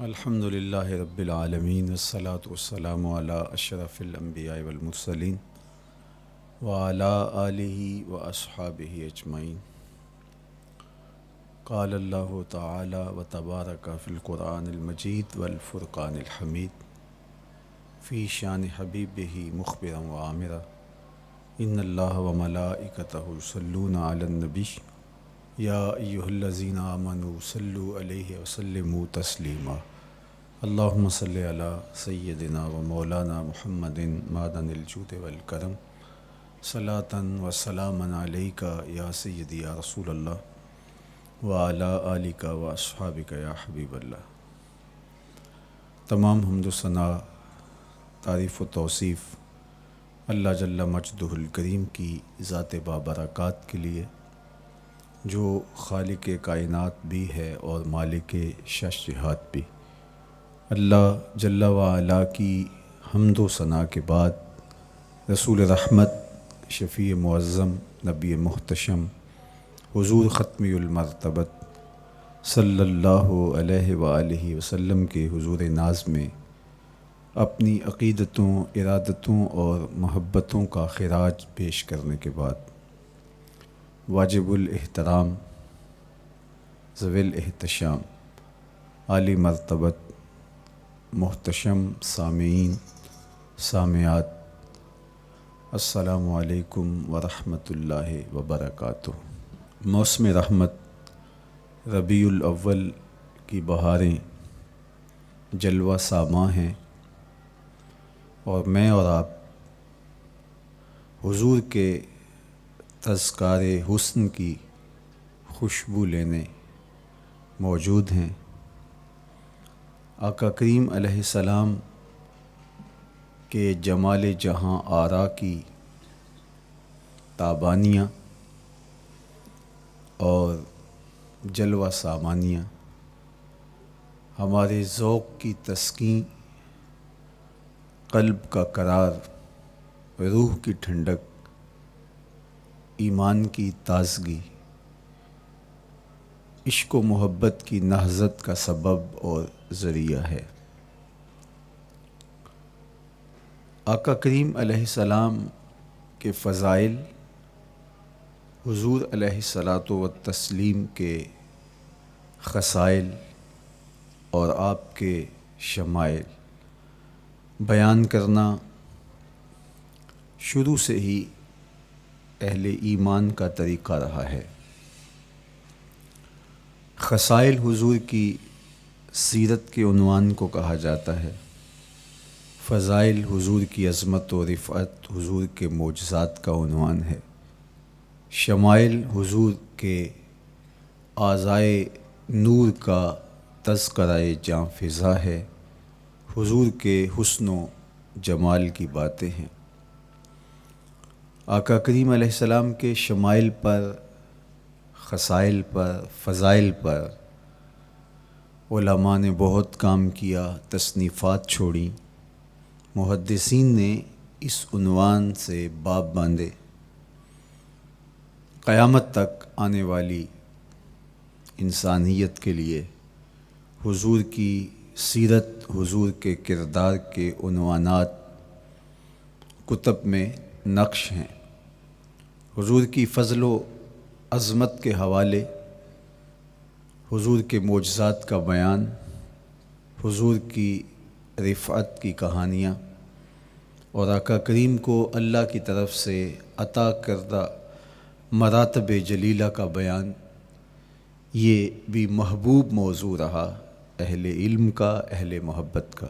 الحمد للہ رب العالمین والصلاة والسلام علی اشرف الانبیاء والمرسلین وعلی آلہ واصحابہ اجمعین۔ قال اللہ تعالی وتبارک فی القرآن المجید والفرقان الحمید فی شان حبیبہ مخبرا وعامرا ان اللہ وملائکتہ یصلون علی النبی یا ایہا الذین آمنوا صلوا علیہ وسلموا تسلیما۔ اللہم صلی علی سیدنا و مولانا محمد معدن الجود والکرم صلاۃ و سلاما علیک یا سیدی یا رسول اللہ وعلی آلک و اصحابک یا حبیب اللہ۔ تمام حمد و ثنا، تعریف و توصیف اللہ جل مجدہ الکریم کی ذات بابرکات کے لیے، جو خالق کائنات بھی ہے اور مالک شش جہات بھی۔ اللہ جل وعلا کی حمد و ثنا کے بعد رسول رحمت، شفیع معظم، نبی محتشم، حضور ختمی المرتبت صلی اللہ علیہ وآلہ وسلم کے حضور ناز میں اپنی عقیدتوں، ارادتوں اور محبتوں کا خراج پیش کرنے کے بعد واجب الاحترام، ذوی الاحتشام، عالی مرتبت محتشم سامعین، سامعات، السلام علیکم ورحمۃ اللہ وبرکاتہ۔ موسم رحمت ربیع الاول کی بہاریں جلوہ ساماں ہیں، اور میں اور آپ حضور کے تذکار حسن کی خوشبو لینے موجود ہیں۔ آقا کریم علیہ السلام کے جمال جہاں آرا کی تابانیاں اور جلوہ سامانیاں ہمارے ذوق کی تسکین، قلب کا قرار، روح کی ٹھنڈک، ایمان کی تازگی، عشق و محبت کی نہضت کا سبب اور ذریعہ ہے۔ آقا کریم علیہ السلام کے فضائل، حضور علیہ الصلاۃ والتسلیم کے خصائل اور آپ کے شمائل بیان کرنا شروع سے ہی اہل ایمان کا طریقہ رہا ہے۔ خصائل حضور کی سیرت کے عنوان کو کہا جاتا ہے، فضائل حضور کی عظمت و رفعت حضور کے معجزات کا عنوان ہے، شمائل حضور کے اعضائے نور کا تذکرہ جاں فضا ہے، حضور کے حسن و جمال کی باتیں ہیں۔ آقا کریم علیہ السلام کے شمائل پر، خصائل پر، فضائل پر علماء نے بہت کام کیا، تصنیفات چھوڑیں، محدثین نے اس عنوان سے باب باندھے۔ قیامت تک آنے والی انسانیت کے لیے حضور کی سیرت، حضور کے کردار کے عنوانات کتب میں نقش ہیں۔ حضور کی فضل و عظمت کے حوالے، حضور کے معجزات کا بیان، حضور کی رفعت کی کہانیاں اور آقا کریم کو اللہ کی طرف سے عطا کردہ مراتب جلیلہ کا بیان، یہ بھی محبوب موضوع رہا اہل علم کا، اہل محبت کا۔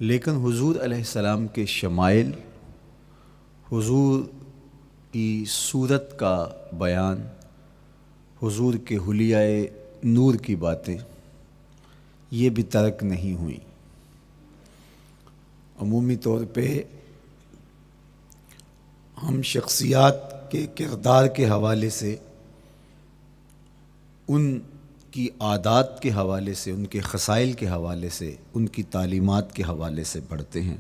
لیکن حضور علیہ السلام کے شمائل، حضور کی صورت کا بیان، حضور کے حلیہ نور کی باتیں، یہ بھی ترک نہیں ہوئیں۔ عمومی طور پہ ہم شخصیات کے کردار کے حوالے سے، ان کی عادات کے حوالے سے، ان کے خصائل کے حوالے سے، ان کی تعلیمات کے حوالے سے پڑھتے ہیں۔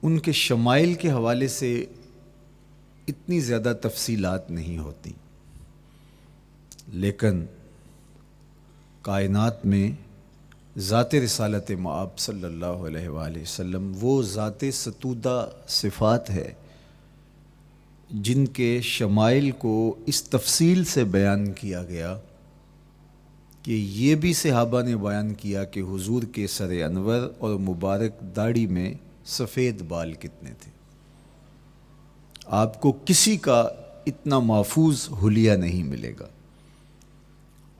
ان کے شمائل کے حوالے سے اتنی زیادہ تفصیلات نہیں ہوتی، لیکن کائنات میں ذات رسالت مآب صلی اللہ علیہ وآلہ وسلم وہ ذات ستودہ صفات ہے جن کے شمائل کو اس تفصیل سے بیان کیا گیا کہ یہ بھی صحابہ نے بیان کیا کہ حضور کے سر انور اور مبارک داڑھی میں سفید بال کتنے تھے۔ آپ کو کسی کا اتنا محفوظ حلیہ نہیں ملے گا۔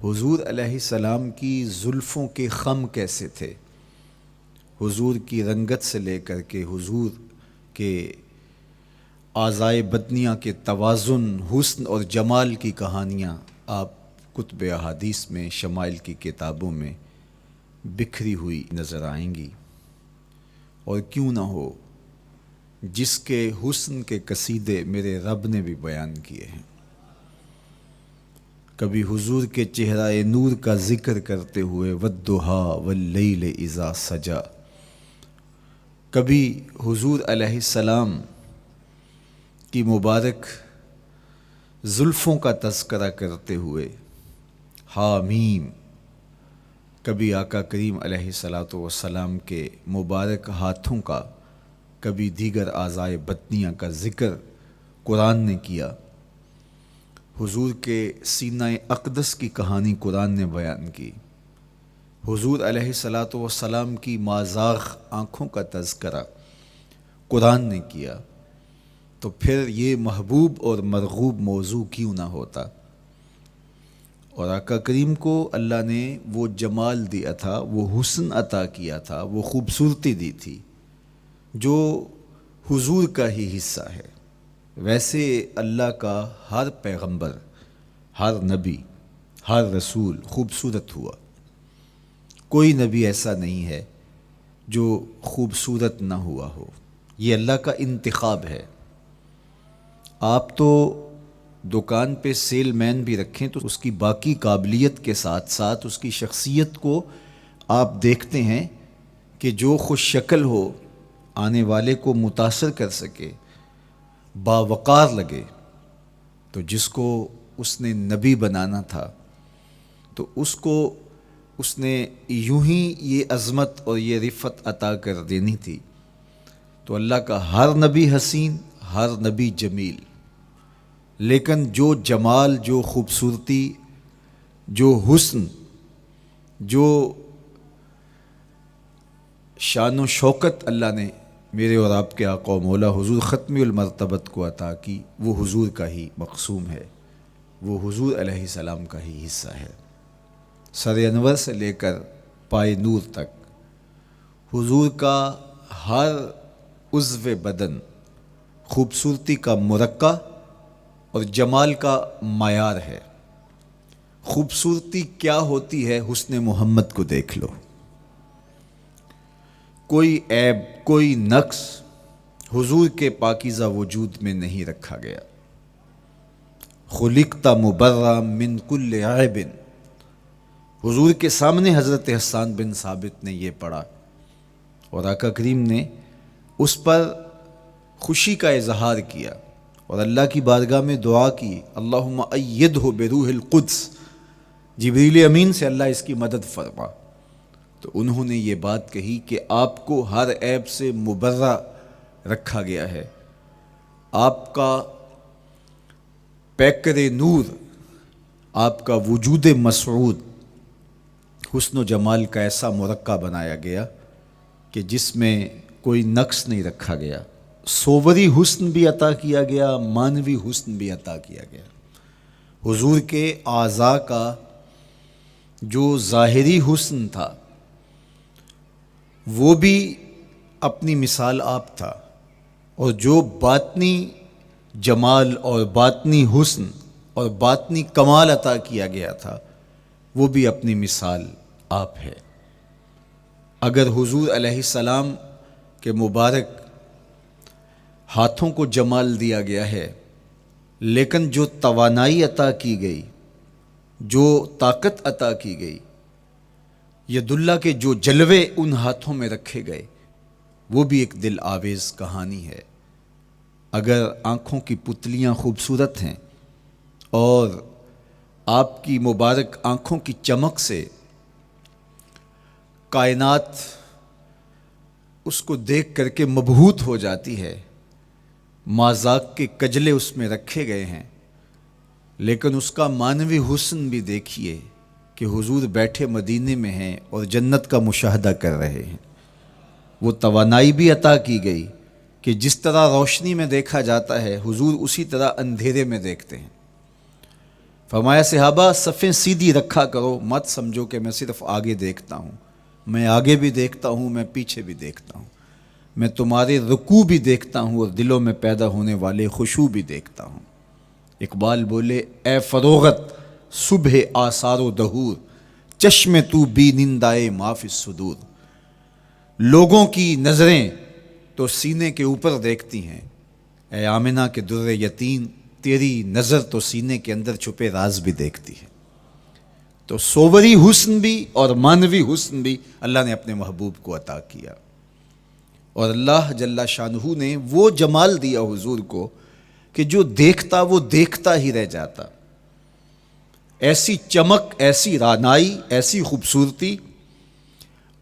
حضور علیہ السلام کی زلفوں کے خم کیسے تھے، حضور کی رنگت سے لے کر کے حضور کے اعضائے بدنیہ کے توازن، حسن اور جمال کی کہانیاں آپ کتب احادیث میں، شمائل کی کتابوں میں بکھری ہوئی نظر آئیں گی۔ اور کیوں نہ ہو، جس کے حسن کے قصیدے میرے رب نے بھی بیان کیے ہیں۔ کبھی حضور کے چہرہ نور کا ذکر کرتے ہوئے والضحیٰ واللیل اذا سجا، کبھی حضور علیہ السلام کی مبارک زلفوں کا تذکرہ کرتے ہوئے حامیم، کبھی آقا کریم علیہ الصلاۃ والسلام کے مبارک ہاتھوں کا، کبھی دیگر اعضائے بدنیہ کا ذکر قرآن نے کیا۔ حضور کے سینہ اقدس کی کہانی قرآن نے بیان کی۔ حضور علیہ الصلاۃ والسلام کی مازاغ آنکھوں کا تذکرہ قرآن نے کیا، تو پھر یہ محبوب اور مرغوب موضوع کیوں نہ ہوتا۔ اور آقا کریم کو اللہ نے وہ جمال دیا تھا، وہ حسن عطا کیا تھا، وہ خوبصورتی دی تھی جو حضور کا ہی حصہ ہے۔ ویسے اللہ کا ہر پیغمبر، ہر نبی، ہر رسول خوبصورت ہوا۔ کوئی نبی ایسا نہیں ہے جو خوبصورت نہ ہوا ہو، یہ اللہ کا انتخاب ہے۔ آپ تو دکان پہ سیل مین بھی رکھیں تو اس کی باقی قابلیت کے ساتھ ساتھ اس کی شخصیت کو آپ دیکھتے ہیں کہ جو خوش شکل ہو، آنے والے کو متاثر کر سکے، باوقار لگے۔ تو جس کو اس نے نبی بنانا تھا تو اس کو اس نے یوں ہی یہ عظمت اور یہ رفعت عطا کر دینی تھی۔ تو اللہ کا ہر نبی حسین، ہر نبی جمیل، لیکن جو جمال، جو خوبصورتی، جو حسن، جو شان و شوکت اللہ نے میرے اور آپ کے آقا و مولا حضور ختمی المرتبت کو عطا کی، وہ حضور کا ہی مقسوم ہے، وہ حضور علیہ السلام کا ہی حصہ ہے۔ سر انور سے لے کر پائے نور تک حضور کا ہر عضو بدن خوبصورتی کا مرقع اور جمال کا معیار ہے۔ خوبصورتی کیا ہوتی ہے، حسن محمد کو دیکھ لو۔ کوئی عیب، کوئی نقص حضور کے پاکیزہ وجود میں نہیں رکھا گیا۔ خلقت مبرأ من کل عیب، حضور کے سامنے حضرت حسان بن ثابت نے یہ پڑھا اور آقا کریم نے اس پر خوشی کا اظہار کیا اور اللہ کی بارگاہ میں دعا کی، اللہم ایدہ بروح القدس، جبریل امین سے اللہ اس کی مدد فرما۔ تو انہوں نے یہ بات کہی کہ آپ کو ہر عیب سے مبرہ رکھا گیا ہے، آپ کا پیکر نور، آپ کا وجود مسعود حسن و جمال کا ایسا مرقع بنایا گیا کہ جس میں کوئی نقص نہیں رکھا گیا۔ صوری حسن بھی عطا کیا گیا، مانوی حسن بھی عطا کیا گیا۔ حضور کے اعضاء کا جو ظاہری حسن تھا وہ بھی اپنی مثال آپ تھا، اور جو باطنی جمال اور باطنی حسن اور باطنی کمال عطا کیا گیا تھا وہ بھی اپنی مثال آپ ہے۔ اگر حضور علیہ السلام کے مبارک ہاتھوں کو جمال دیا گیا ہے، لیکن جو توانائی عطا کی گئی، جو طاقت عطا کی گئی، ید اللہ کے جو جلوے ان ہاتھوں میں رکھے گئے، وہ بھی ایک دل آویز کہانی ہے۔ اگر آنکھوں کی پتلیاں خوبصورت ہیں اور آپ کی مبارک آنکھوں کی چمک سے کائنات اس کو دیکھ کر کے مبہوت ہو جاتی ہے، مازاق کے کجلے اس میں رکھے گئے ہیں، لیکن اس کا معنوی حسن بھی دیکھیے کہ حضور بیٹھے مدینے میں ہیں اور جنت کا مشاہدہ کر رہے ہیں۔ وہ توانائی بھی عطا کی گئی کہ جس طرح روشنی میں دیکھا جاتا ہے حضور اسی طرح اندھیرے میں دیکھتے ہیں۔ فرمایا صحابہ صفیں سیدھی رکھا کرو، مت سمجھو کہ میں صرف آگے دیکھتا ہوں، میں آگے بھی دیکھتا ہوں، میں پیچھے بھی دیکھتا ہوں، میں تمہارے رکوع بھی دیکھتا ہوں اور دلوں میں پیدا ہونے والے خشوع بھی دیکھتا ہوں۔ اقبال بولے اے فروغت صبح آثار و دہور، چشم تو بی نندائے ما فی الصدور۔ لوگوں کی نظریں تو سینے کے اوپر دیکھتی ہیں، اے آمنہ کے در یتیم تیری نظر تو سینے کے اندر چھپے راز بھی دیکھتی ہے۔ تو صوری حسن بھی اور معنوی حسن بھی اللہ نے اپنے محبوب کو عطا کیا، اور اللہ جل شانہ نے وہ جمال دیا حضور کو کہ جو دیکھتا وہ دیکھتا ہی رہ جاتا۔ ایسی چمک، ایسی رعنائی، ایسی خوبصورتی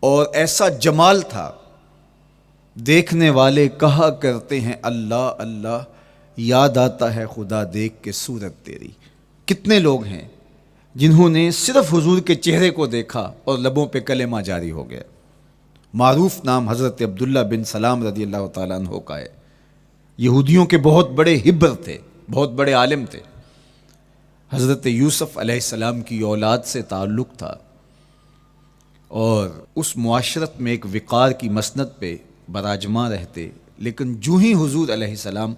اور ایسا جمال تھا، دیکھنے والے کہا کرتے ہیں اللہ اللہ، یاد آتا ہے خدا دیکھ کے صورت تیری۔ کتنے لوگ ہیں جنہوں نے صرف حضور کے چہرے کو دیکھا اور لبوں پہ کلمہ جاری ہو گیا۔ معروف نام حضرت عبداللہ بن سلام رضی اللہ تعالیٰ عنہ کا ہے۔ یہودیوں کے بہت بڑے حبر تھے، بہت بڑے عالم تھے۔ حضرت یوسف علیہ السلام کی اولاد سے تعلق تھا، اور اس معاشرت میں ایک وقار کی مسند پہ براجماں رہتے، لیکن جو ہی حضور علیہ السلام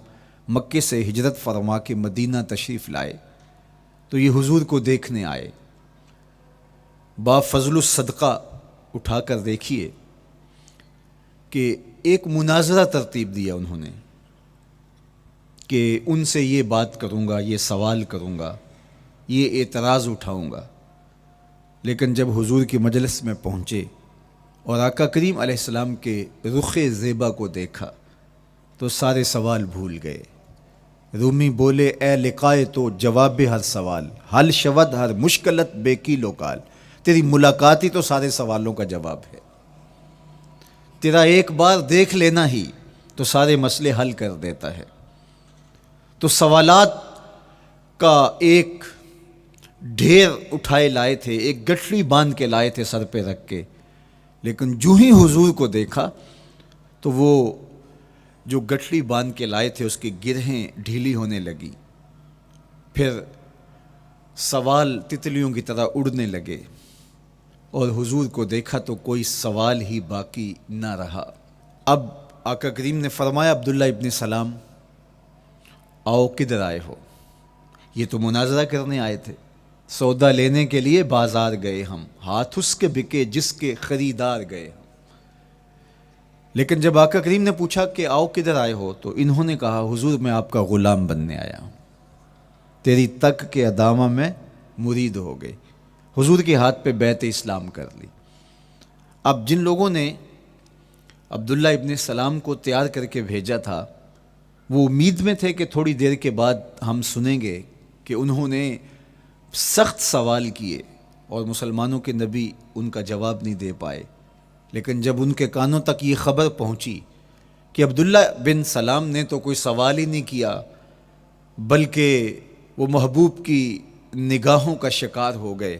مکے سے ہجرت فرما کے مدینہ تشریف لائے تو یہ حضور کو دیکھنے آئے۔ با فضل الصدقہ اٹھا کر دیکھیے کہ ایک مناظرہ ترتیب دیا انہوں نے کہ ان سے یہ بات کروں گا، یہ سوال کروں گا، یہ اعتراض اٹھاؤں گا، لیکن جب حضور کی مجلس میں پہنچے اور آقا کریم علیہ السلام کے رخ زیبا کو دیکھا تو سارے سوال بھول گئے۔ رومی بولے اے لقائے تو جواب ہر سوال، حل شود ہر مشکلت بے کی لوکال۔ تیری ملاقات ہی تو سارے سوالوں کا جواب ہے، تیرا ایک بار دیکھ لینا ہی تو سارے مسئلے حل کر دیتا ہے۔ تو سوالات کا ایک ڈھیر اٹھائے لائے تھے، ایک گٹھڑی باندھ کے لائے تھے سر پہ رکھ کے، لیکن جو ہی حضور کو دیکھا تو وہ جو گٹھڑی باندھ کے لائے تھے اس کی گرہیں ڈھیلی ہونے لگی، پھر سوال تتلیوں کی طرح اڑنے لگے، اور حضور کو دیکھا تو کوئی سوال ہی باقی نہ رہا۔ اب آقا کریم نے فرمایا عبداللہ ابن سلام آؤ کدھر آئے ہو؟ یہ تو مناظرہ کرنے آئے تھے، سودا لینے کے لیے بازار گئے ہم، ہاتھ اس کے بکے جس کے خریدار گئے ہم۔ لیکن جب آقا کریم نے پوچھا کہ آؤ کدھر آئے ہو تو انہوں نے کہا حضور میں آپ کا غلام بننے آیا ہوں، تیری تک کے ادامہ میں مرید ہو گئے۔ حضور کے ہاتھ پہ بیعت اسلام کر لی۔ اب جن لوگوں نے عبداللہ ابن سلام کو تیار کر کے بھیجا تھا وہ امید میں تھے کہ تھوڑی دیر کے بعد ہم سنیں گے کہ انہوں نے سخت سوال کیے اور مسلمانوں کے نبی ان کا جواب نہیں دے پائے، لیکن جب ان کے کانوں تک یہ خبر پہنچی کہ عبداللہ بن سلام نے تو کوئی سوال ہی نہیں کیا بلکہ وہ محبوب کی نگاہوں کا شکار ہو گئے،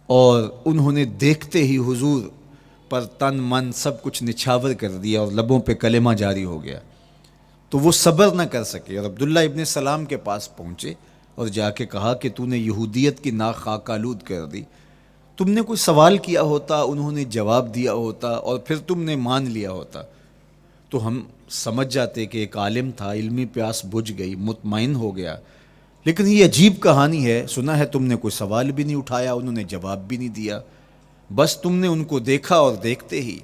اور انہوں نے دیکھتے ہی حضور پر تن من سب کچھ نچھاور کر دیا اور لبوں پہ کلمہ جاری ہو گیا، تو وہ صبر نہ کر سکے اور عبداللہ ابن سلام کے پاس پہنچے اور جا کے کہا کہ تو نے یہودیت کی ناک خاک آلود کر دی، تم نے کوئی سوال کیا ہوتا، انہوں نے جواب دیا ہوتا اور پھر تم نے مان لیا ہوتا تو ہم سمجھ جاتے کہ ایک عالم تھا، علمی پیاس بجھ گئی، مطمئن ہو گیا، لیکن یہ عجیب کہانی ہے، سنا ہے تم نے کوئی سوال بھی نہیں اٹھایا، انہوں نے جواب بھی نہیں دیا، بس تم نے ان کو دیکھا اور دیکھتے ہی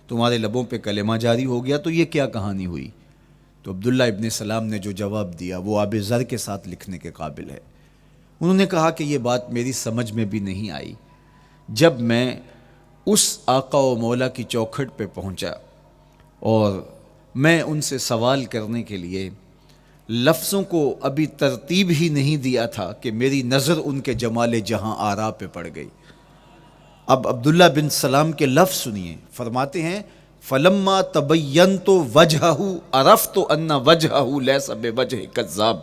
تمہارے لبوں پہ کلمہ جاری ہو گیا، تو یہ کیا کہانی ہوئی؟ تو عبداللہ ابن سلام نے جو جواب دیا وہ آب زر کے ساتھ لکھنے کے قابل ہے۔ انہوں نے کہا کہ یہ بات میری سمجھ میں بھی نہیں آئی، جب میں اس آقا و مولا کی چوکھٹ پہ پہنچا اور میں ان سے سوال کرنے کے لیے لفظوں کو ابھی ترتیب ہی نہیں دیا تھا کہ میری نظر ان کے جمال جہاں آرا پہ پڑ گئی، اب عبداللہ بن سلام کے لفظ سنیے، فرماتے ہیں فلما تبینت وجہہ عرفت ان وجہہ لیس بوجہ کذاب،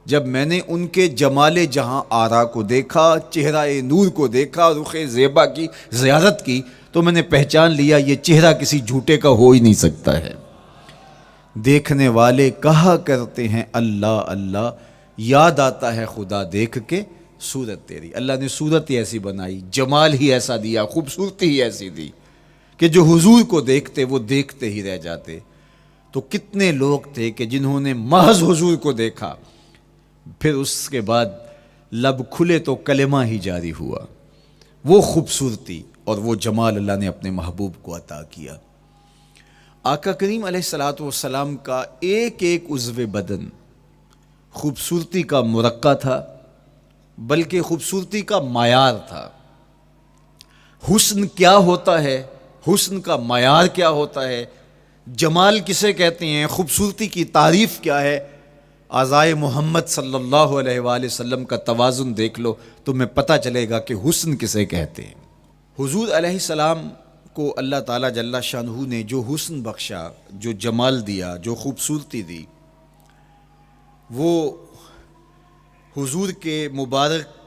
جب میں نے ان کے جمال جہاں آرا کو دیکھا، چہرہ نور کو دیکھا، رخ زیبا کی زیارت کی، تو میں نے پہچان لیا یہ چہرہ کسی جھوٹے کا ہو ہی نہیں سکتا ہے۔ دیکھنے والے کہا کرتے ہیں اللہ اللہ، یاد آتا ہے خدا دیکھ کے صورت تیری۔ اللہ نے صورت ہی ایسی بنائی، جمال ہی ایسا دیا، خوبصورتی ہی ایسی دی کہ جو حضور کو دیکھتے وہ دیکھتے ہی رہ جاتے۔ تو کتنے لوگ تھے کہ جنہوں نے محض حضور کو دیکھا، پھر اس کے بعد لب کھلے تو کلمہ ہی جاری ہوا۔ وہ خوبصورتی اور وہ جمال اللہ نے اپنے محبوب کو عطا کیا۔ آقا کریم علیہ الصلوۃ والسلام کا ایک ایک عضو بدن خوبصورتی کا مرقع تھا، بلکہ خوبصورتی کا معیار تھا۔ حسن کیا ہوتا ہے، حسن کا معیار کیا ہوتا ہے، جمال کسے کہتے ہیں، خوبصورتی کی تعریف کیا ہے، اعضائے محمد صلی اللہ علیہ وآلہ وسلم کا توازن دیکھ لو، تمہیں پتہ چلے گا کہ حسن کسے کہتے ہیں۔ حضور علیہ السلام کو اللہ تعالیٰ جل شانہ نے جو حسن بخشا، جو جمال دیا، جو خوبصورتی دی، وہ حضور کے مبارک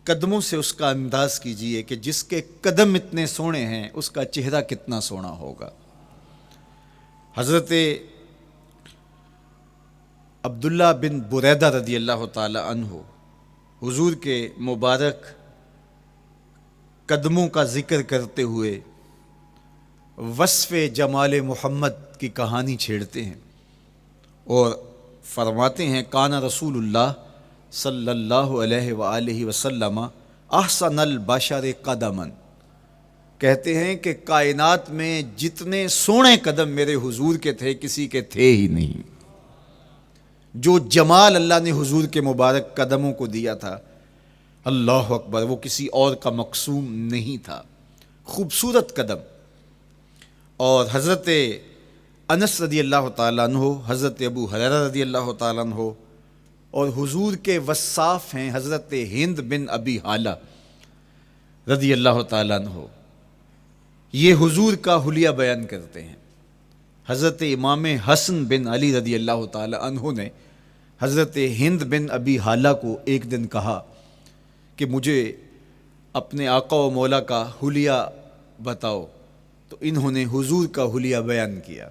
قدموں سے اس کا انداز کیجئے کہ جس کے قدم اتنے سونے ہیں اس کا چہرہ کتنا سونا ہوگا۔ حضرت عبداللہ بن بریدہ رضی اللہ تعالی عنہ حضور کے مبارک قدموں کا ذکر کرتے ہوئے وصف جمال محمد کی کہانی چھیڑتے ہیں اور فرماتے ہیں کانا رسول اللہ صلی اللہ علیہ وآلہ وسلم احسن البشر قدما، کہتے ہیں کہ کائنات میں جتنے سونے قدم میرے حضور کے تھے کسی کے تھے ہی نہیں۔ جو جمال اللہ نے حضور کے مبارک قدموں کو دیا تھا، اللہ اکبر، وہ کسی اور کا مقسوم نہیں تھا۔ خوبصورت قدم۔ اور حضرت انس رضی اللہ تعالیٰ عنہ، حضرت ابو ہریرہ رضی اللہ تعالیٰ عنہ، اور حضور کے وصاف ہیں حضرت ہند بن ابی حالہ رضی اللہ تعالیٰ عنہ، یہ حضور کا حلیہ بیان کرتے ہیں۔ حضرت امام حسن بن علی رضی اللہ تعالیٰ عنہ نے حضرت ہند بن ابی حالہ کو ایک دن کہا کہ مجھے اپنے آقا و مولا کا حلیہ بتاؤ، تو انہوں نے حضور کا حلیہ بیان کیا۔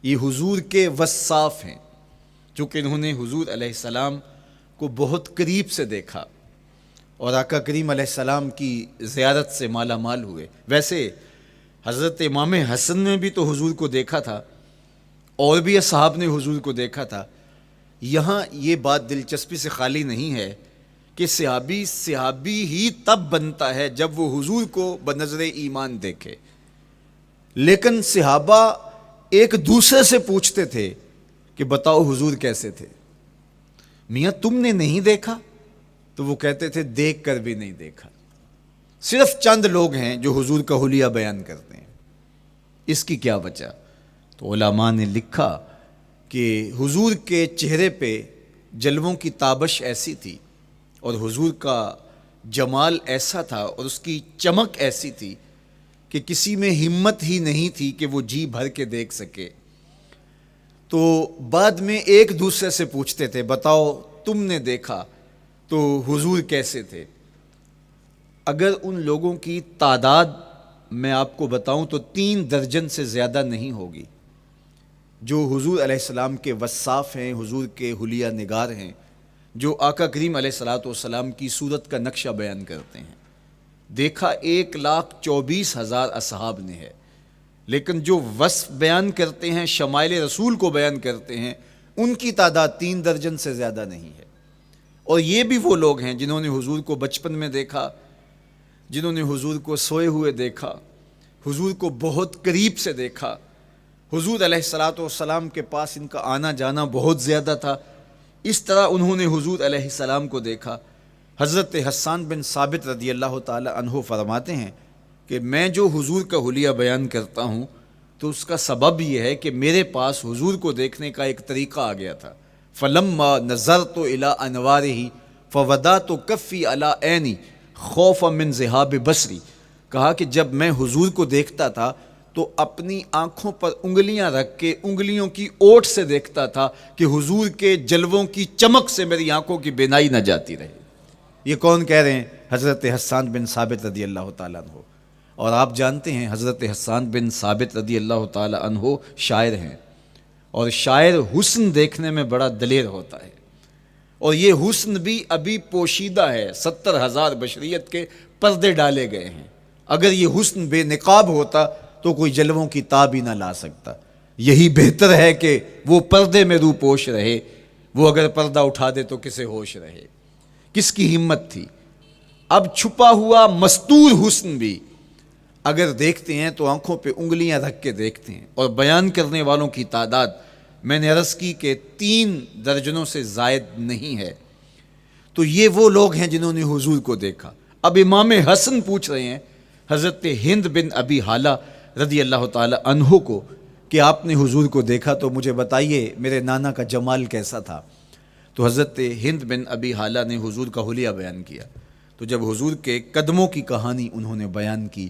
یہ حضور کے وصاف ہیں، چونکہ انہوں نے حضور علیہ السلام کو بہت قریب سے دیکھا اور آقا کریم علیہ السلام کی زیارت سے مالا مال ہوئے۔ ویسے حضرت امام حسن نے بھی تو حضور کو دیکھا تھا، اور بھی اصحاب نے حضور کو دیکھا تھا۔ یہاں یہ بات دلچسپی سے خالی نہیں ہے کہ صحابی ہی تب بنتا ہے جب وہ حضور کو بنظر ایمان دیکھے، لیکن صحابہ ایک دوسرے سے پوچھتے تھے کہ بتاؤ حضور کیسے تھے؟ میاں تم نے نہیں دیکھا؟ تو وہ کہتے تھے دیکھ کر بھی نہیں دیکھا۔ صرف چند لوگ ہیں جو حضور کا حلیہ بیان کرتے ہیں۔ اس کی کیا وجہ؟ تو علماء نے لکھا کہ حضور کے چہرے پہ جلووں کی تابش ایسی تھی اور حضور کا جمال ایسا تھا اور اس کی چمک ایسی تھی کہ کسی میں ہمت ہی نہیں تھی کہ وہ جی بھر کے دیکھ سکے۔ تو بعد میں ایک دوسرے سے پوچھتے تھے بتاؤ تم نے دیکھا تو حضور کیسے تھے؟ اگر ان لوگوں کی تعداد میں آپ کو بتاؤں تو 3 درجن سے زیادہ نہیں ہوگی جو حضور علیہ السلام کے وصاف ہیں، حضور کے حلیہ نگار ہیں، جو آقا کریم علیہ الصلوۃ والسلام کی صورت کا نقشہ بیان کرتے ہیں۔ دیکھا 1,24,000 اصحاب نے ہے، لیکن جو وصف بیان کرتے ہیں، شمائل رسول کو بیان کرتے ہیں، ان کی تعداد 3 درجن سے زیادہ نہیں ہے۔ اور یہ بھی وہ لوگ ہیں جنہوں نے حضور کو بچپن میں دیکھا، جنہوں نے حضور کو سوئے ہوئے دیکھا، حضور کو بہت قریب سے دیکھا۔ حضور علیہ الصلوۃ والسلام کے پاس ان کا آنا جانا بہت زیادہ تھا، اس طرح انہوں نے حضور علیہ السلام کو دیکھا۔ حضرت حسان بن ثابت رضی اللہ تعالی عنہ فرماتے ہیں کہ میں جو حضور کا حلیہ بیان کرتا ہوں تو اس کا سبب یہ ہے کہ میرے پاس حضور کو دیکھنے کا ایک طریقہ آ گیا تھا۔ فلما نظرت الى انوارہ فودعت کفی علی عینی خوفا من ذہاب بصری، کہا کہ جب میں حضور کو دیکھتا تھا تو اپنی آنکھوں پر انگلیاں رکھ کے انگلیوں کی اوٹ سے دیکھتا تھا کہ حضور کے جلووں کی چمک سے میری آنکھوں کی بینائی نہ جاتی رہے۔ یہ کون کہہ رہے ہیں؟ حضرت حسان بن ثابت رضی اللہ تعالیٰ عنہ۔ اور آپ جانتے ہیں حضرت حسان بن ثابت رضی اللہ تعالیٰ عنہ شاعر ہیں، اور شاعر حسن دیکھنے میں بڑا دلیر ہوتا ہے، اور یہ حسن بھی ابھی پوشیدہ ہے، 70,000 بشریت کے پردے ڈالے گئے ہیں۔ اگر یہ حسن بے نقاب ہوتا تو کوئی جلووں کی تاب ہی نہ لا سکتا۔ یہی بہتر ہے کہ وہ پردے میں رو پوش رہے، وہ اگر پردہ اٹھا دے تو کسے ہوش رہے۔ کس کی ہمت تھی؟ اب چھپا ہوا مستور حسن بھی اگر دیکھتے ہیں تو آنکھوں پہ انگلیاں رکھ کے دیکھتے ہیں، اور بیان کرنے والوں کی تعداد میں نے عرض کی کہ 3 درجنوں سے زائد نہیں ہے۔ تو یہ وہ لوگ ہیں جنہوں نے حضور کو دیکھا۔ اب امام حسن پوچھ رہے ہیں حضرت ہند بن ابی حالہ رضی اللہ تعالی عنہ کو کہ آپ نے حضور کو دیکھا تو مجھے بتائیے میرے نانا کا جمال کیسا تھا۔ تو حضرت ہند بن ابی حالہ نے حضور کا حلیہ بیان کیا۔ تو جب حضور کے قدموں کی کہانی انہوں نے بیان کی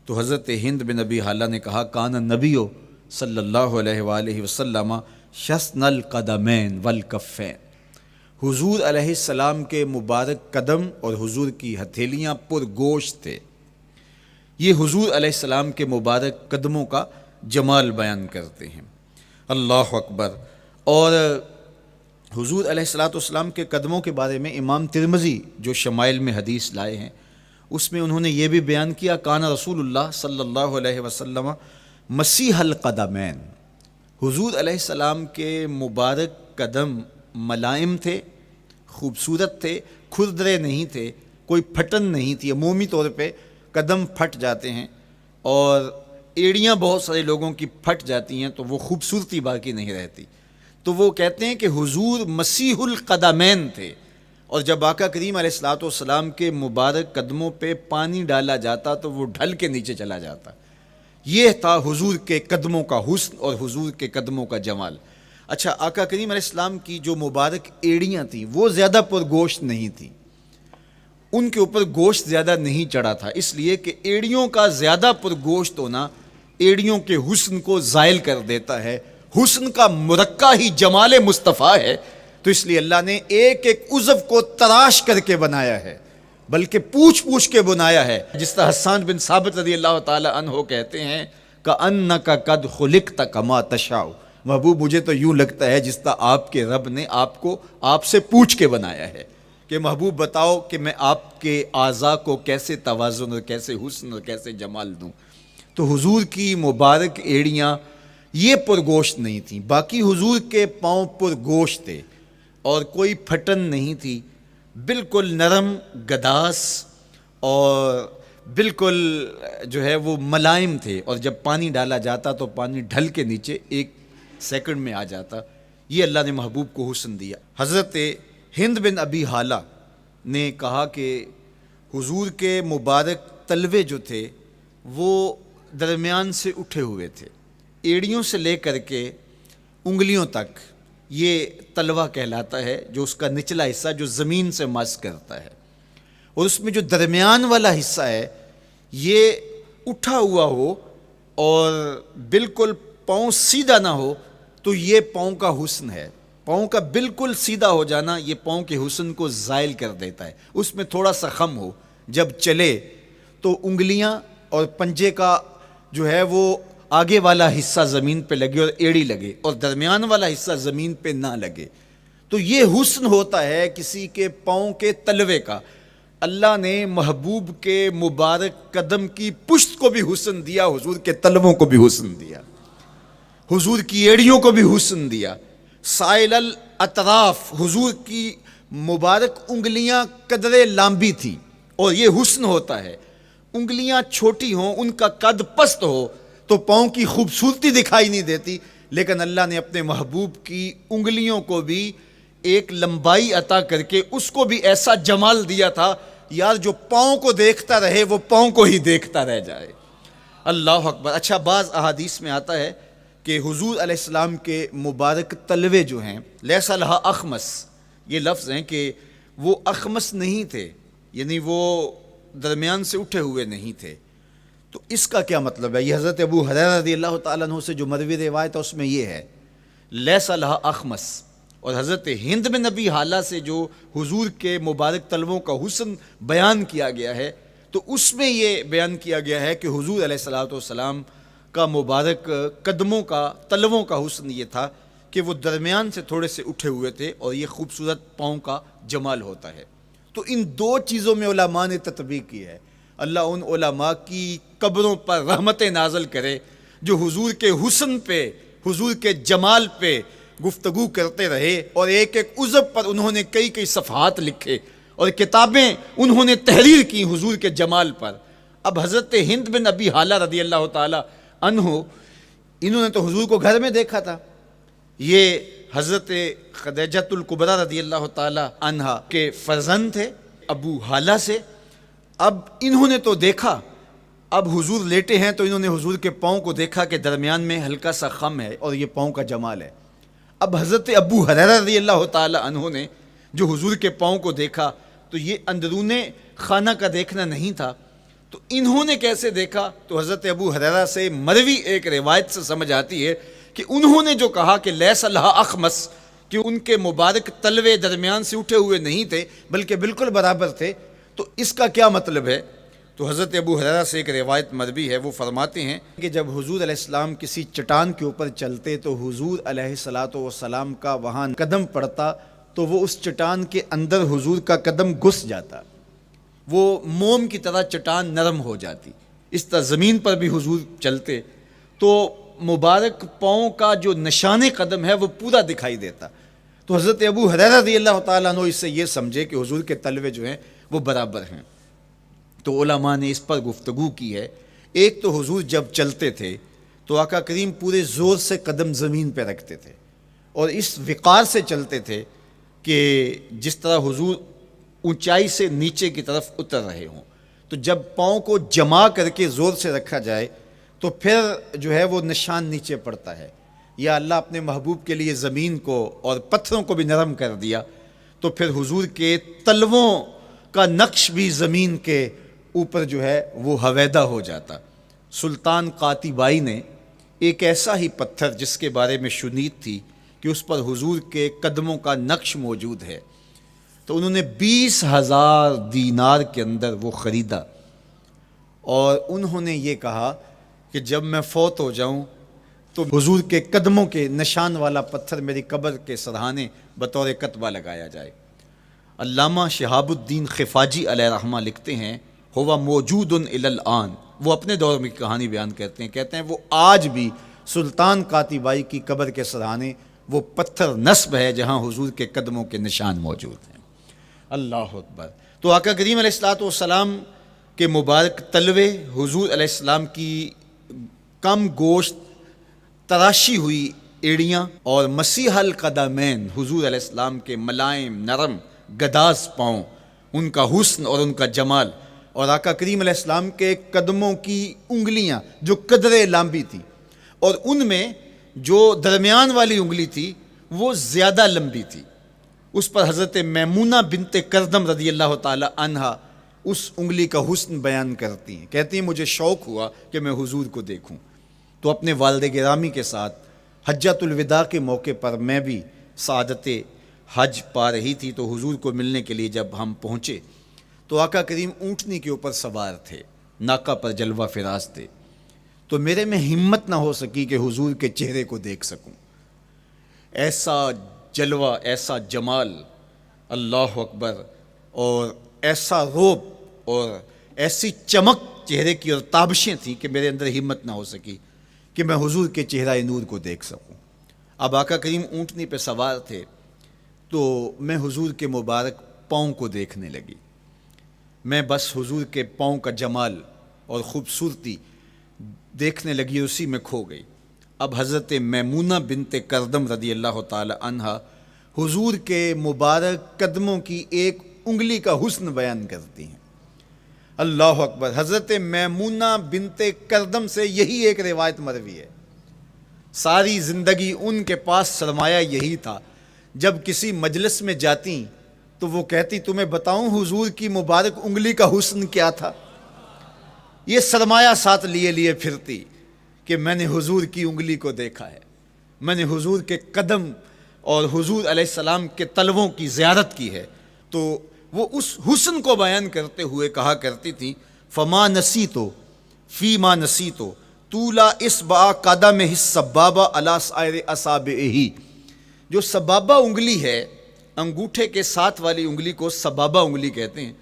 تو حضرت ہند بن ابی حالہ نے کہا کان نبیو صلی اللہ علیہ وآلہ وسلم شسن القدمین والکفین، حضور علیہ السلام کے مبارک قدم اور حضور کی ہتھیلیاں پر گوشت تھے۔ یہ حضور علیہ السلام کے مبارک قدموں کا جمال بیان کرتے ہیں۔ اللہ اکبر۔ اور حضور علیہ السلام کے قدموں کے بارے میں امام ترمذی جو شمائل میں حدیث لائے ہیں اس میں انہوں نے یہ بھی بیان کیا کان رسول اللہ صلی اللہ علیہ وسلم مسیح القدمین، حضور علیہ السلام کے مبارک قدم ملائم تھے، خوبصورت تھے، کھردرے نہیں تھے، کوئی پھٹن نہیں تھی۔ عمومی طور پہ قدم پھٹ جاتے ہیں اور ایڑیاں بہت سارے لوگوں کی پھٹ جاتی ہیں تو وہ خوبصورتی باقی نہیں رہتی۔ تو وہ کہتے ہیں کہ حضور مسیح القدمین تھے، اور جب آقا کریم علیہ السلام کے مبارک قدموں پہ پانی ڈالا جاتا تو وہ ڈھل کے نیچے چلا جاتا۔ یہ تھا حضور کے قدموں کا حسن اور حضور کے قدموں کا جمال۔ اچھا، آقا کریم علیہ السلام کی جو مبارک ایڑیاں تھیں وہ زیادہ پرگوشت نہیں تھیں، ان کے اوپر گوشت زیادہ نہیں چڑھا تھا، اس لیے کہ ایڑیوں کا زیادہ پرگوشت ہونا ایڑیوں کے حسن کو زائل کر دیتا ہے۔ حسن کا مرقع ہی جمال مصطفیٰ ہے، تو اس لیے اللہ نے ایک ایک عضو کو تراش کر کے بنایا ہے، بلکہ پوچھ پوچھ کے بنایا ہے۔ جس طرح حسان بن ثابت رضی اللہ تعالی عنہ کہتے ہیں کأنک قد خلقت کما تشاء، محبوب مجھے تو یوں لگتا ہے جس طرح آپ کے رب نے آپ کو آپ سے پوچھ کے بنایا ہے کہ محبوب بتاؤ کہ میں آپ کے اعضاء کو کیسے توازن اور کیسے حسن اور کیسے جمال دوں۔ تو حضور کی مبارک ایڑیاں یہ پرگوشت نہیں تھیں، باقی حضور کے پاؤں پرگوشت تھے اور کوئی پھٹن نہیں تھی، بالکل نرم گداس اور بالکل جو ہے وہ ملائم تھے، اور جب پانی ڈالا جاتا تو پانی ڈھل کے نیچے 1 سیکنڈ میں آ جاتا۔ یہ اللہ نے محبوب کو حسن دیا۔ حضرت ہند بن ابی حالہ نے کہا کہ حضور کے مبارک تلوے جو تھے وہ درمیان سے اٹھے ہوئے تھے، ایڑیوں سے لے کر کے انگلیوں تک یہ تلوہ کہلاتا ہے، جو اس کا نچلا حصہ جو زمین سے مس کرتا ہے، اور اس میں جو درمیان والا حصہ ہے یہ اٹھا ہوا ہو اور بالکل پاؤں سیدھا نہ ہو تو یہ پاؤں کا حسن ہے۔ پاؤں کا بالکل سیدھا ہو جانا یہ پاؤں کے حسن کو زائل کر دیتا ہے۔ اس میں تھوڑا سا خم ہو، جب چلے تو انگلیاں اور پنجے کا جو ہے وہ آگے والا حصہ زمین پہ لگے اور ایڑی لگے، اور درمیان والا حصہ زمین پہ نہ لگے، تو یہ حسن ہوتا ہے کسی کے پاؤں کے تلوے کا۔ اللہ نے محبوب کے مبارک قدم کی پشت کو بھی حسن دیا، حضور کے تلووں کو بھی حسن دیا، حضور کی ایڑیوں کو بھی حسن دیا۔ سائل الاطراف، حضور کی مبارک انگلیاں قدرے لامبی تھیں، اور یہ حسن ہوتا ہے۔ انگلیاں چھوٹی ہوں، ان کا قد پست ہو تو پاؤں کی خوبصورتی دکھائی نہیں دیتی، لیکن اللہ نے اپنے محبوب کی انگلیوں کو بھی ایک لمبائی عطا کر کے اس کو بھی ایسا جمال دیا تھا، یار جو پاؤں کو دیکھتا رہے وہ پاؤں کو ہی دیکھتا رہ جائے۔ اللہ اکبر۔ اچھا، بعض احادیث میں آتا ہے کہ حضور علیہ السلام کے مبارک تلوے جو ہیں لیسا لہا اخمس، یہ لفظ ہیں کہ وہ اخمس نہیں تھے، یعنی وہ درمیان سے اٹھے ہوئے نہیں تھے، تو اس کا کیا مطلب ہے؟ یہ حضرت ابو ہریرہ رضی اللہ تعالیٰ عنہ سے جو مروی روایت ہے اس میں یہ ہے لیس لہا اخمس، اور حضرت ہند بن نبی حالہ سے جو حضور کے مبارک تلووں کا حسن بیان کیا گیا ہے، تو اس میں یہ بیان کیا گیا ہے کہ حضور علیہ الصلوۃ والسلام کا مبارک قدموں کا تلووں کا حسن یہ تھا کہ وہ درمیان سے تھوڑے سے اٹھے ہوئے تھے، اور یہ خوبصورت پاؤں کا جمال ہوتا ہے۔ تو ان دو چیزوں میں علماء نے تطبیق کی ہے۔ اللہ ان علماء کی قبروں پر رحمت نازل کرے جو حضور کے حسن پہ، حضور کے جمال پہ گفتگو کرتے رہے، اور ایک ایک عضو پر انہوں نے کئی کئی صفحات لکھے اور کتابیں انہوں نے تحریر کی حضور کے جمال پر۔ اب حضرت ہند بن ابی حالہ رضی اللہ تعالی عنہ، انہوں نے تو حضور کو گھر میں دیکھا تھا، یہ حضرت خدیجۃ الکبریٰ رضی اللہ تعالی عنہا کے فرزند تھے ابو حالہ سے۔ اب انہوں نے تو دیکھا، اب حضور لیٹے ہیں تو انہوں نے حضور کے پاؤں کو دیکھا کہ درمیان میں ہلکا سا خم ہے اور یہ پاؤں کا جمال ہے۔ اب حضرت ابو ہریرہ رضی اللہ تعالی عنہ نے جو حضور کے پاؤں کو دیکھا تو یہ اندرون خانہ کا دیکھنا نہیں تھا، تو انہوں نے کیسے دیکھا؟ تو حضرت ابو ہریرہ سے مروی ایک روایت سے سمجھ آتی ہے کہ انہوں نے جو کہا کہ لیس لہا اخمس، کہ ان کے مبارک تلوے درمیان سے اٹھے ہوئے نہیں تھے بلکہ بالکل برابر تھے، تو اس کا کیا مطلب ہے؟ تو حضرت ابو ہریرہ سے ایک روایت مروی ہے، وہ فرماتے ہیں کہ جب حضور علیہ السلام کسی چٹان کے اوپر چلتے تو حضور علیہ الصلوۃ والسلام کا وہاں قدم پڑتا تو وہ اس چٹان کے اندر حضور کا قدم گھس جاتا، وہ موم کی طرح چٹان نرم ہو جاتی۔ اس طرح زمین پر بھی حضور چلتے تو مبارک پاؤں کا جو نشان قدم ہے وہ پورا دکھائی دیتا۔ تو حضرت ابو ہریرہ رضی اللہ تعالیٰ عنہ اس سے یہ سمجھے کہ حضور کے تلوے جو ہیں وہ برابر ہیں۔ تو علماء نے اس پر گفتگو کی ہے۔ ایک تو حضور جب چلتے تھے تو آقا کریم پورے زور سے قدم زمین پہ رکھتے تھے اور اس وقار سے چلتے تھے کہ جس طرح حضور اونچائی سے نیچے کی طرف اتر رہے ہوں۔ تو جب پاؤں کو جما کر کے زور سے رکھا جائے تو پھر جو ہے وہ نشان نیچے پڑتا ہے۔ یا اللہ اپنے محبوب کے لیے زمین کو اور پتھروں کو بھی نرم کر دیا تو پھر حضور کے تلووں کا نقش بھی زمین کے اوپر جو ہے وہ حویدہ ہو جاتا۔ سلطان قاتیبائی نے ایک ایسا ہی پتھر جس کے بارے میں شنید تھی کہ اس پر حضور کے قدموں کا نقش موجود ہے، تو انہوں نے 20,000 دینار کے اندر وہ خریدا، اور انہوں نے یہ کہا کہ جب میں فوت ہو جاؤں تو حضور کے قدموں کے نشان والا پتھر میری قبر کے سرہانے بطور کتبہ لگایا جائے۔ علامہ شہاب الدین خفاجی علیہ رحمہ لکھتے ہیں ہوا موجود الی الآن، وہ اپنے دور میں کہانی بیان کرتے ہیں وہ آج بھی سلطان قاتیبائی کی قبر کے سرہانے وہ پتھر نصب ہے جہاں حضور کے قدموں کے نشان موجود ہیں۔ اللہ اکبر۔ تو آقا کریم علیہ الصلوۃ والسلام کے مبارک تلوے، حضور علیہ السلام کی کم گوشت تراشی ہوئی ایڑیاں، اور مسیح القدمین حضور علیہ السلام کے ملائم نرم گداز پاؤں، ان کا حسن اور ان کا جمال، اور آقا کریم علیہ السلام کے قدموں کی انگلیاں جو قدرے لمبی تھی، اور ان میں جو درمیان والی انگلی تھی وہ زیادہ لمبی تھی، اس پر حضرت میمونہ بنت کردم رضی اللہ تعالی عنہا اس انگلی کا حسن بیان کرتی ہیں، کہتی ہیں مجھے شوق ہوا کہ میں حضور کو دیکھوں، تو اپنے والد گرامی کے ساتھ حجۃ الوداع کے موقع پر میں بھی سعادت حج پا رہی تھی، تو حضور کو ملنے کے لیے جب ہم پہنچے تو آقا کریم اونٹنی کے اوپر سوار تھے، ناقہ پر جلوہ فراز تھے، تو میرے میں ہمت نہ ہو سکی کہ حضور کے چہرے کو دیکھ سکوں۔ ایسا جلوہ، ایسا جمال، اللہ اکبر، اور ایسا روب اور ایسی چمک چہرے کی اور تابشیں تھیں کہ میرے اندر ہمت نہ ہو سکی کہ میں حضور کے چہرہ نور کو دیکھ سکوں۔ اب آقا کریم اونٹنی پہ سوار تھے تو میں حضور کے مبارک پاؤں کو دیکھنے لگی، میں بس حضور کے پاؤں کا جمال اور خوبصورتی دیکھنے لگی، اسی میں کھو گئی۔ اب حضرت میمونہ بنت کردم رضی اللہ تعالی عنہا حضور کے مبارک قدموں کی ایک انگلی کا حسن بیان کرتی ہیں۔ اللہ اکبر۔ حضرت میمونہ بنت کردم سے یہی ایک روایت مروی ہے، ساری زندگی ان کے پاس سرمایہ یہی تھا، جب کسی مجلس میں جاتی تو وہ کہتی تمہیں بتاؤں حضور کی مبارک انگلی کا حسن کیا تھا؟ یہ سرمایہ ساتھ لیے لیے پھرتی کہ میں نے حضور کی انگلی کو دیکھا ہے، میں نے حضور کے قدم اور حضور علیہ السلام کے تلووں کی زیارت کی ہے. تو وہ اس حسن کو بیان کرتے ہوئے کہا کرتی تھی فما نسیتو فی ما نسیتو طولا اصبع قدمہ السبابہ علی سائر اصابعہ. جو سبابہ انگلی ہے، انگوٹھے کے ساتھ والی انگلی کو سبابہ انگلی کہتے ہیں،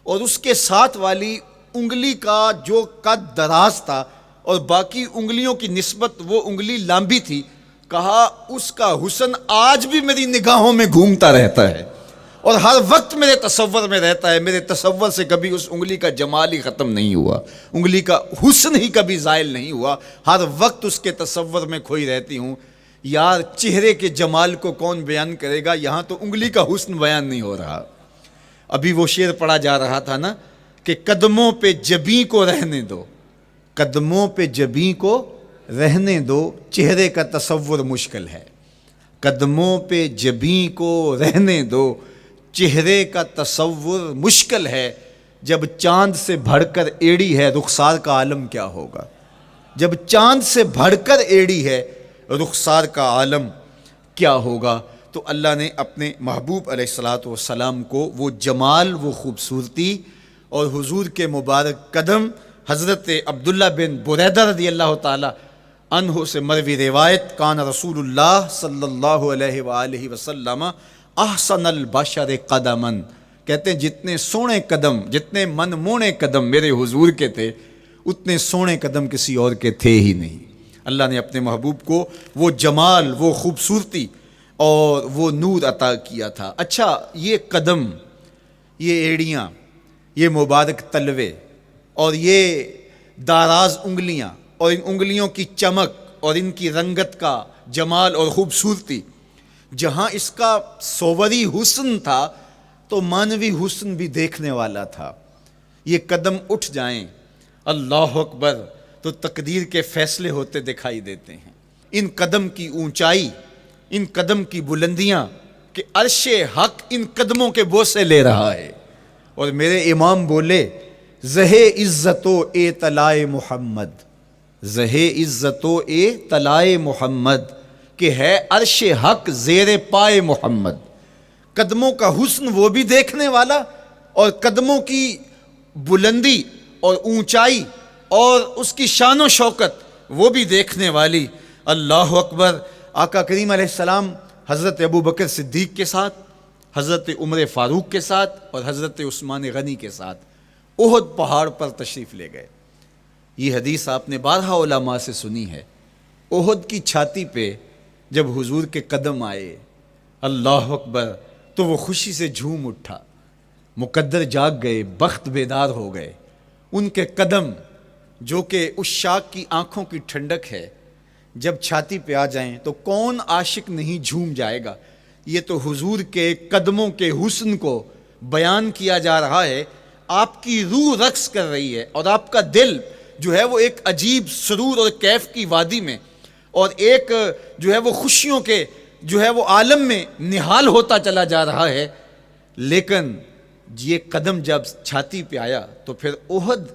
اور اس کے ساتھ والی انگلی کا جو قد دراز تھا اور باقی انگلیوں کی نسبت وہ انگلی لمبی تھی، کہا اس کا حسن آج بھی میری نگاہوں میں گھومتا رہتا ہے اور ہر وقت میرے تصور میں رہتا ہے. میرے تصور سے کبھی اس انگلی کا جمال ہی ختم نہیں ہوا، انگلی کا حسن ہی کبھی زائل نہیں ہوا، ہر وقت اس کے تصور میں کھوئی رہتی ہوں. یار چہرے کے جمال کو کون بیان کرے گا، یہاں تو انگلی کا حسن بیان نہیں ہو رہا. ابھی وہ شعر پڑھا جا رہا تھا نا کہ قدموں پہ جبیں کو رہنے دو، قدموں پہ جبیں کو رہنے دو، چہرے کا تصور مشکل ہے. قدموں پہ جبیں کو رہنے دو، چہرے کا تصور مشکل ہے. جب چاند سے بڑھ کر ایڑی ہے رخسار کا عالم کیا ہوگا، جب چاند سے بڑھ کر ایڑی ہے رخسار کا عالم کیا ہوگا. تو اللہ نے اپنے محبوب علیہ الصلوۃ والسلام کو وہ جمال، وہ خوبصورتی اور حضور کے مبارک قدم، حضرت عبداللہ بن بریدہ رضی اللہ تعالی عنہ سے مروی روایت، کان رسول اللہ صلی اللہ علیہ وآلہ وسلم احسن البشر قدما، کہتے ہیں جتنے سونے قدم، جتنے من مونے قدم میرے حضور کے تھے، اتنے سونے قدم کسی اور کے تھے ہی نہیں. اللہ نے اپنے محبوب کو وہ جمال، وہ خوبصورتی اور وہ نور عطا کیا تھا. اچھا، یہ قدم، یہ ایڑیاں، یہ مبارک تلوے اور یہ داراز انگلیاں اور ان انگلیوں کی چمک اور ان کی رنگت کا جمال اور خوبصورتی، جہاں اس کا صوری حسن تھا تو مانوی حسن بھی دیکھنے والا تھا. یہ قدم اٹھ جائیں اللہ اکبر تو تقدیر کے فیصلے ہوتے دکھائی دیتے ہیں. ان قدم کی اونچائی، ان قدم کی بلندیاں کہ عرش حق ان قدموں کے بوسے لے رہا ہے. اور میرے امام بولے زہ عزت و اے طلائے محمد، زہ عزت و اے طلائے محمد، کہ ہے عرش حق زیر پائے محمد. قدموں کا حسن وہ بھی دیکھنے والا اور قدموں کی بلندی اور اونچائی اور اس کی شان و شوکت وہ بھی دیکھنے والی. اللہ اکبر. آقا کریم علیہ السلام حضرت ابو بکر صدیق کے ساتھ، حضرت عمر فاروق کے ساتھ اور حضرت عثمان غنی کے ساتھ احد پہاڑ پر تشریف لے گئے. یہ حدیث آپ نے بارہا علماء سے سنی ہے. احد کی چھاتی پہ جب حضور کے قدم آئے، اللہ اکبر، تو وہ خوشی سے جھوم اٹھا، مقدر جاگ گئے، بخت بیدار ہو گئے. ان کے قدم جو کہ اس عاشق کی آنکھوں کی ٹھنڈک ہے، جب چھاتی پہ آ جائیں تو کون عاشق نہیں جھوم جائے گا. یہ تو حضور کے قدموں کے حسن کو بیان کیا جا رہا ہے. آپ کی روح رقص کر رہی ہے اور آپ کا دل جو ہے وہ ایک عجیب سرور اور کیف کی وادی میں اور ایک جو ہے وہ خوشیوں کے جو ہے وہ عالم میں نہال ہوتا چلا جا رہا ہے. لیکن یہ قدم جب چھاتی پہ آیا تو پھر احد،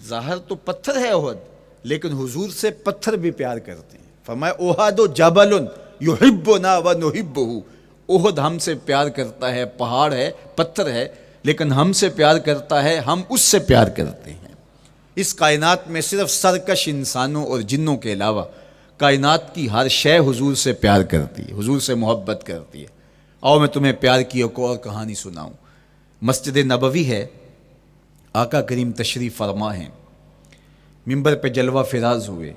ظاہر تو پتھر ہے احد، لیکن حضور سے پتھر بھی پیار کرتے ہیں. فرمایا احد جبل یحبنا ونحبہ، احد ہم سے پیار کرتا ہے، پہاڑ ہے، پتھر ہے، لیکن ہم سے پیار کرتا ہے، ہم اس سے پیار کرتے ہیں. اس کائنات میں صرف سرکش انسانوں اور جنوں کے علاوہ کائنات کی ہر شے حضور سے پیار کرتی ہے، حضور سے محبت کرتی ہے. آؤ میں تمہیں پیار کی ایک اور کہانی سناؤں. مسجد نبوی ہے، آقا کریم تشریف فرما ہیں، منبر پہ جلوہ فراز ہوئے.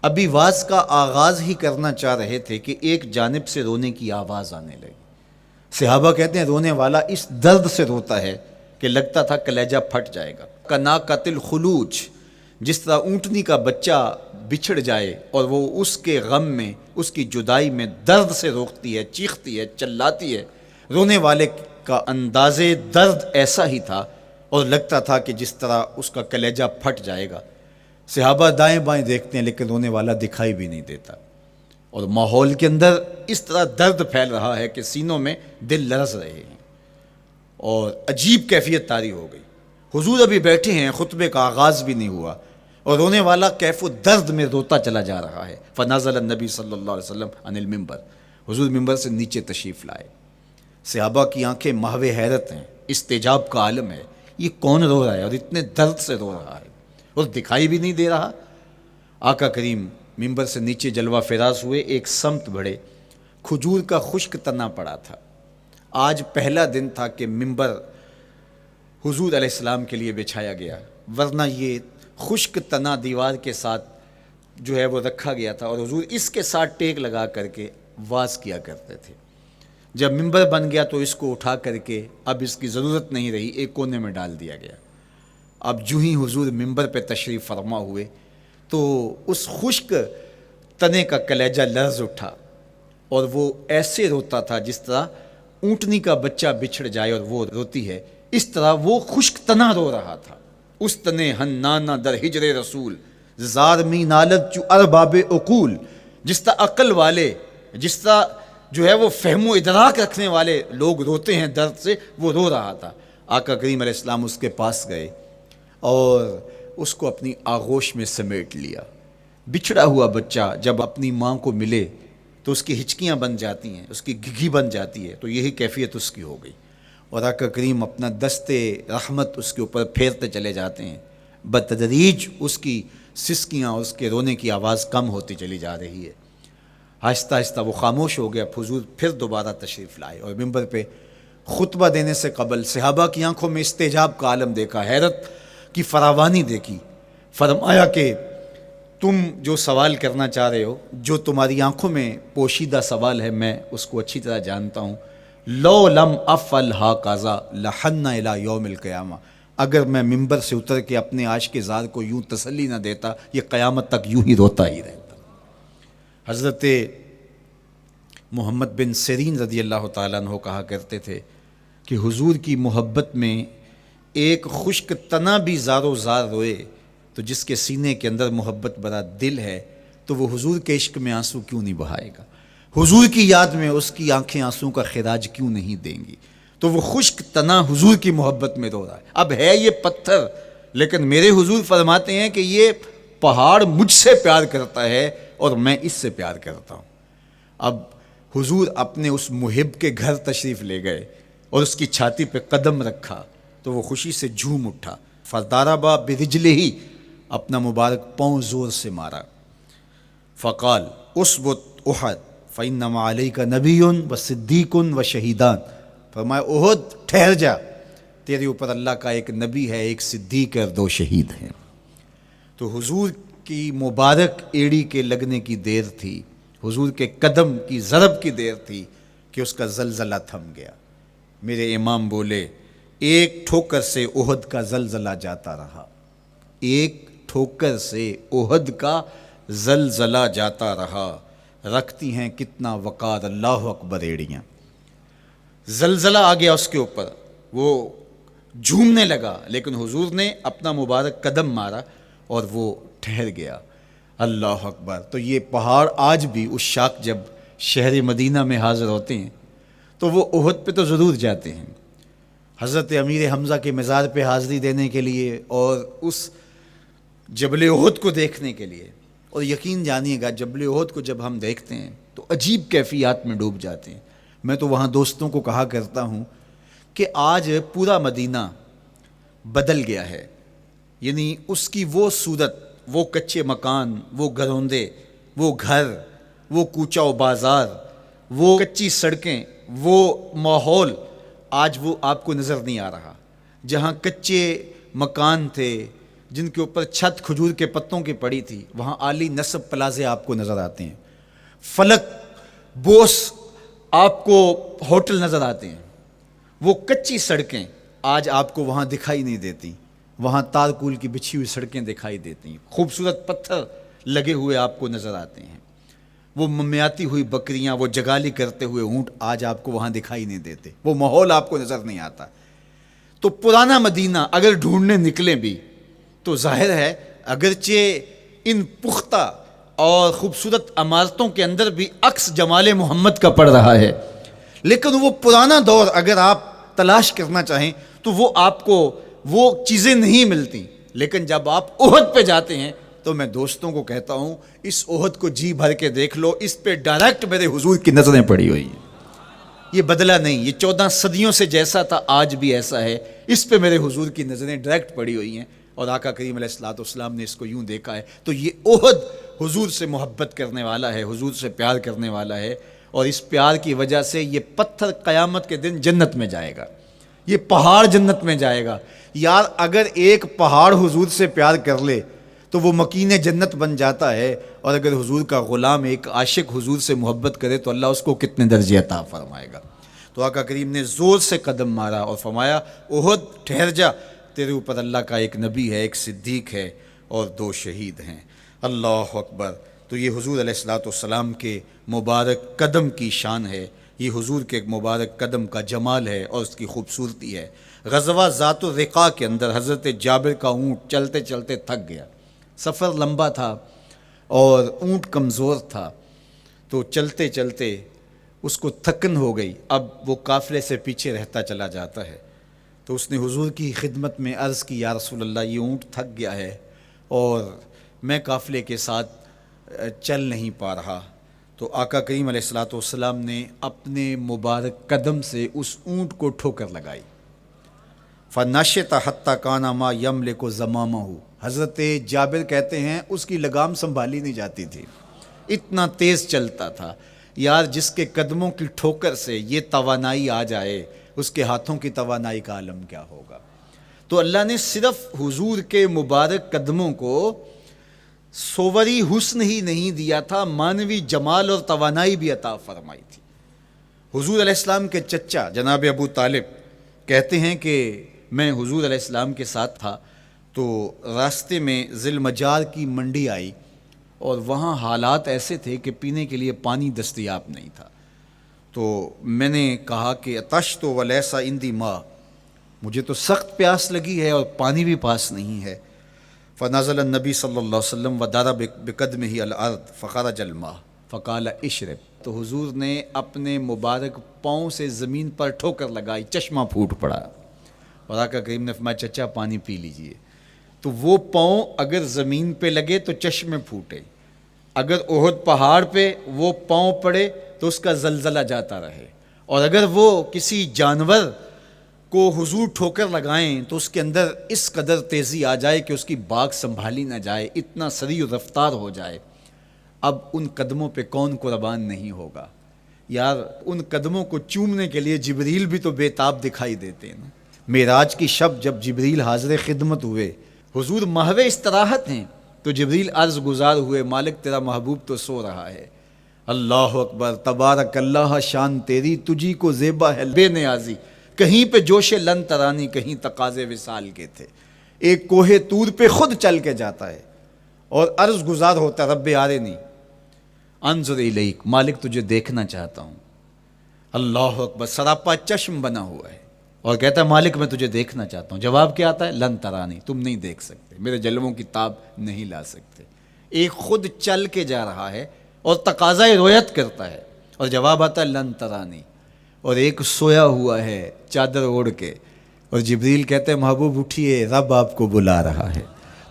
ابھی واز کا آغاز ہی کرنا چاہ رہے تھے کہ ایک جانب سے رونے کی آواز آنے لگی. صحابہ کہتے ہیں رونے والا اس درد سے روتا ہے کہ لگتا تھا کلیجہ پھٹ جائے گا. کناقۃ الخلوج، جس طرح اونٹنی کا بچہ بچھڑ جائے اور وہ اس کے غم میں، اس کی جدائی میں درد سے روکتی ہے، چیختی ہے، چلاتی ہے، رونے والے کا انداز درد ایسا ہی تھا اور لگتا تھا کہ جس طرح اس کا کلیجہ پھٹ جائے گا. صحابہ دائیں بائیں دیکھتے ہیں لیکن رونے والا دکھائی بھی نہیں دیتا، اور ماحول کے اندر اس طرح درد پھیل رہا ہے کہ سینوں میں دل لرز رہے ہیں اور عجیب کیفیت طاری ہو گئی. حضور ابھی بیٹھے ہیں، خطبے کا آغاز بھی نہیں ہوا اور رونے والا کیف و درد میں روتا چلا جا رہا ہے۔ فنزل النبی صلی اللہ علیہ وسلم عن المنبر، حضور ممبر سے نیچے تشریف لائے۔ صحابہ کی آنکھیں محو حیرت ہیں، استجاب کا عالم ہے، یہ کون رو رہا ہے اور اتنے درد سے رو رہا ہے اور دکھائی بھی نہیں دے رہا۔ آقا کریم ممبر سے نیچے جلوہ فراز ہوئے، ایک سمت بڑھے، کھجور کا خشک تنا پڑا تھا۔ آج پہلا دن تھا کہ ممبر حضور علیہ السلام کے لیے بچھایا گیا، ورنہ یہ خشک تنا دیوار کے ساتھ جو ہے وہ رکھا گیا تھا اور حضور اس کے ساتھ ٹیک لگا کر کے واز کیا کرتے تھے۔ جب ممبر بن گیا تو اس کو اٹھا کر کے اب اس کی ضرورت نہیں رہی، ایک کونے میں ڈال دیا گیا۔ اب جو ہی حضور ممبر پہ تشریف فرما ہوئے تو اس خشک تنے کا کلیجہ لرز اٹھا اور وہ ایسے روتا تھا جس طرح اونٹنی کا بچہ بچھڑ جائے اور وہ روتی ہے، اس طرح وہ خشک تنا رو رہا تھا۔ اس تنے ہنانا در ہجر رسول زار می نالت چو ارباب عقول، جس طرح عقل والے، جس طرح جو ہے وہ فہم و ادراک رکھنے والے لوگ روتے ہیں درد سے، وہ رو رہا تھا۔ آقا کریم علیہ السلام اس کے پاس گئے اور اس کو اپنی آغوش میں سمیٹ لیا۔ بچھڑا ہوا بچہ جب اپنی ماں کو ملے تو اس کی ہچکیاں بن جاتی ہیں، اس کی گھگھی بن جاتی ہے، تو یہی کیفیت اس کی ہو گئی اور آقا کریم اپنا دست رحمت اس کے اوپر پھیرتے چلے جاتے ہیں۔ بتدریج اس کی سسکیاں، اس کے رونے کی آواز کم ہوتی چلی جا رہی ہے۔ آہستہ آہستہ وہ خاموش ہو گیا۔ حضور پھر دوبارہ تشریف لائے اور ممبر پہ خطبہ دینے سے قبل صحابہ کی آنکھوں میں استجاب کا عالم دیکھا، حیرت کی فراوانی دیکھی۔ فرمایا کہ تم جو سوال کرنا چاہ رہے ہو، جو تمہاری آنکھوں میں پوشیدہ سوال ہے، میں اس کو اچھی طرح جانتا ہوں۔ لو لم افعل ہاکذا لحن الی یوم القیامہ، اگر میں ممبر سے اتر کے اپنے عاشق زار کو یوں تسلی نہ دیتا، یہ قیامت تک یوں ہی روتا ہی رہتا۔ حضرت محمد بن سیرین رضی اللہ تعالیٰ عنہ کہا کرتے تھے کہ حضور کی محبت میں ایک خشک تنا بھی زار و زار روئے تو جس کے سینے کے اندر محبت بھرا دل ہے تو وہ حضور کے عشق میں آنسو کیوں نہیں بہائے گا؟ حضور کی یاد میں اس کی آنکھیں آنسو کا خراج کیوں نہیں دیں گی؟ تو وہ خشک تنا حضور کی محبت میں رو رہا ہے۔ اب ہے یہ پتھر، لیکن میرے حضور فرماتے ہیں کہ یہ پہاڑ مجھ سے پیار کرتا ہے اور میں اس سے پیار کرتا ہوں۔ اب حضور اپنے اس محب کے گھر تشریف لے گئے اور اس کی چھاتی پہ قدم رکھا تو وہ خوشی سے جھوم اٹھا۔ فضاربا برجلہ ہی، اپنا مبارک پاؤں زور سے مارا۔ فقال اسبت احد فانما علیک نبی و صدیق و شہیدان، فرمایا احد ٹھہر جا، تیرے اوپر اللہ کا ایک نبی ہے، ایک صدیق اور 2 شہید ہیں۔ تو حضور کی مبارک ایڑی کے لگنے کی دیر تھی، حضور کے قدم کی ضرب کی دیر تھی کہ اس کا زلزلہ تھم گیا۔ میرے امام بولے ایک ٹھوکر سے احد کا زلزلہ جاتا رہا، ایک ٹھوکر سے احد کا زلزلہ جاتا رہا، رکھتی ہیں کتنا وقار اللہ اکبر ایڑیاں۔ زلزلہ آ گیا اس کے اوپر، وہ جھومنے لگا، لیکن حضور نے اپنا مبارک قدم مارا اور وہ ٹھہر گیا۔ اللہ اکبر۔ تو یہ پہاڑ آج بھی اس شاخ جب شہر مدینہ میں حاضر ہوتے ہیں تو وہ احد پہ تو ضرور جاتے ہیں، حضرت امیر حمزہ کے مزار پہ حاضری دینے کے لیے اور اس جبل احد کو دیکھنے کے لیے۔ اور یقین جانیے گا جبل احد کو جب ہم دیکھتے ہیں تو عجیب کیفیات میں ڈوب جاتے ہیں۔ میں تو وہاں دوستوں کو کہا کرتا ہوں کہ آج پورا مدینہ بدل گیا ہے، یعنی اس کی وہ صورت، وہ کچے مکان، وہ گھروندے، وہ گھر، وہ کوچہ و بازار، وہ کچی سڑکیں، وہ ماحول آج وہ آپ کو نظر نہیں آ رہا۔ جہاں کچے مکان تھے جن کے اوپر چھت کھجور کے پتوں کی پڑی تھی، وہاں عالی نصب پلازے آپ کو نظر آتے ہیں، فلک بوس آپ کو ہوٹل نظر آتے ہیں۔ وہ کچی سڑکیں آج آپ کو وہاں دکھائی نہیں دیتی، وہاں تارکول کی بچھی ہوئی سڑکیں دکھائی دیتی ہیں، خوبصورت پتھر لگے ہوئے آپ کو نظر آتے ہیں، وہ ممیاتی ہوئی بکریاں، وہ جگالی کرتے ہوئے اونٹ آج آپ کو وہاں دکھائی نہیں دیتے، وہ ماحول آپ کو نظر نہیں آتا۔ تو پرانا مدینہ اگر ڈھونڈنے نکلیں بھی تو ظاہر ہے اگرچہ ان پختہ اور خوبصورت عمارتوں کے اندر بھی عکس جمال محمد کا پڑ رہا ہے، لیکن وہ پرانا دور اگر آپ تلاش کرنا چاہیں تو وہ آپ کو وہ چیزیں نہیں ملتی، لیکن جب آپ احد پہ جاتے ہیں تو میں دوستوں کو کہتا ہوں اس احد کو جی بھر کے دیکھ لو، اس پہ ڈائریکٹ میرے حضور کی نظریں پڑی ہوئی ہیں، یہ بدلا نہیں، یہ 14 صدیوں سے جیسا تھا آج بھی ایسا ہے، اس پہ میرے حضور کی نظریں ڈائریکٹ پڑی ہوئی ہیں، اور آقا کریم علیہ الصلوۃ والسلام نے اس کو یوں دیکھا ہے۔ تو یہ احد حضور سے محبت کرنے والا ہے، حضور سے پیار کرنے والا ہے، اور اس پیار کی وجہ سے یہ پتھر قیامت کے دن جنت میں جائے گا، یہ پہاڑ جنت میں جائے گا۔ یار اگر ایک پہاڑ حضور سے پیار کر لے تو وہ مکین جنت بن جاتا ہے، اور اگر حضور کا غلام ایک عاشق حضور سے محبت کرے تو اللہ اس کو کتنے درجے عطا فرمائے گا۔ تو آقا کریم نے زور سے قدم مارا اور فرمایا احد ٹھہر جا، تیرے اوپر اللہ کا ایک نبی ہے، ایک صدیق ہے، اور 2 شہید ہیں۔ اللہ اکبر۔ تو یہ حضور علیہ الصلوۃ والسلام کے مبارک قدم کی شان ہے، یہ حضور کے مبارک قدم کا جمال ہے اور اس کی خوبصورتی ہے۔ غزوہ ذات الرقاع کے اندر حضرت جابر کا اونٹ چلتے چلتے تھک گیا، سفر لمبا تھا اور اونٹ کمزور تھا، تو چلتے چلتے اس کو تھکن ہو گئی، اب وہ قافلے سے پیچھے رہتا چلا جاتا ہے۔ تو اس نے حضور کی خدمت میں عرض کی، یا رسول اللہ یہ اونٹ تھک گیا ہے اور میں قافلے کے ساتھ چل نہیں پا رہا۔ تو آقا کریم علیہ الصلوۃ والسلام نے اپنے مبارک قدم سے اس اونٹ کو ٹھوکر لگائی، فَنَشِطَ حَتَّى كَانَ مَا يَمْلِكُ زَمَامَهُ۔ حضرت جابر کہتے ہیں اس کی لگام سنبھالی نہیں جاتی تھی، اتنا تیز چلتا تھا۔ یار جس کے قدموں کی ٹھوکر سے یہ توانائی آ جائے، اس کے ہاتھوں کی توانائی کا عالم کیا ہوگا۔ تو اللہ نے صرف حضور کے مبارک قدموں کو صوری حسن ہی نہیں دیا تھا، مانوی جمال اور توانائی بھی عطا فرمائی تھی۔ حضور علیہ السلام کے چچا جناب ابو طالب کہتے ہیں کہ میں حضور علیہ السلام کے ساتھ تھا، تو راستے میں ذی المجار کی منڈی آئی، اور وہاں حالات ایسے تھے کہ پینے کے لیے پانی دستیاب نہیں تھا۔ تو میں نے کہا کہ عطشت ولیس عندی ماء، مجھے تو سخت پیاس لگی ہے اور پانی بھی پاس نہیں ہے۔ فنزل النبی صلی اللہ علیہ وسلم وضرب بقدمہ الارض فخرج الماء فقال اشرب۔ تو حضور نے اپنے مبارک پاؤں سے زمین پر ٹھوکر لگائی، چشمہ پھوٹ پڑا، اور آقا کریم نے فرمایا چچا پانی پی لیجئے۔ تو وہ پاؤں اگر زمین پہ لگے تو چشمے پھوٹے، اگر احد پہاڑ پہ وہ پاؤں پڑے تو اس کا زلزلہ جاتا رہے، اور اگر وہ کسی جانور کو حضور ٹھوکر لگائیں تو اس کے اندر اس قدر تیزی آ جائے کہ اس کی باغ سنبھالی نہ جائے، اتنا سریع رفتار ہو جائے، اب ان قدموں پہ کون قربان نہیں ہوگا۔ یار ان قدموں کو چومنے کے لیے جبریل بھی تو بے تاب دکھائی دیتے ہیں نا۔ معراج کی شب جب جبریل حاضر خدمت ہوئے، حضور محو استراحت ہیں، تو جبریل عرض گزار ہوئے مالک تیرا محبوب تو سو رہا ہے۔ اللہ اکبر، تبارک اللہ، شان تیری تجھی کو زیبا ہے بے نیازی، کہیں پہ جوش لن ترانی، کہیں تقاضے وصال کے تھے۔ ایک کوہ طور پہ خود چل کے جاتا ہے اور عرض گزار ہوتا رب آرنی انظر الیک، مالک تجھے دیکھنا چاہتا ہوں۔ اللہ اکبر، سراپا چشم بنا ہوا ہے اور کہتا ہے مالک میں تجھے دیکھنا چاہتا ہوں۔ جواب کیا آتا ہے؟ لن ترانی، تم نہیں دیکھ سکتے، میرے جلووں کی تاب نہیں لا سکتے۔ ایک خود چل کے جا رہا ہے اور تقاضۂ رویت کرتا ہے، اور جواب آتا ہے لن ترانی، اور ایک سویا ہوا ہے چادر اوڑھ کے، اور جبریل کہتے ہیں محبوب اٹھیے، رب آپ کو بلا رہا ہے۔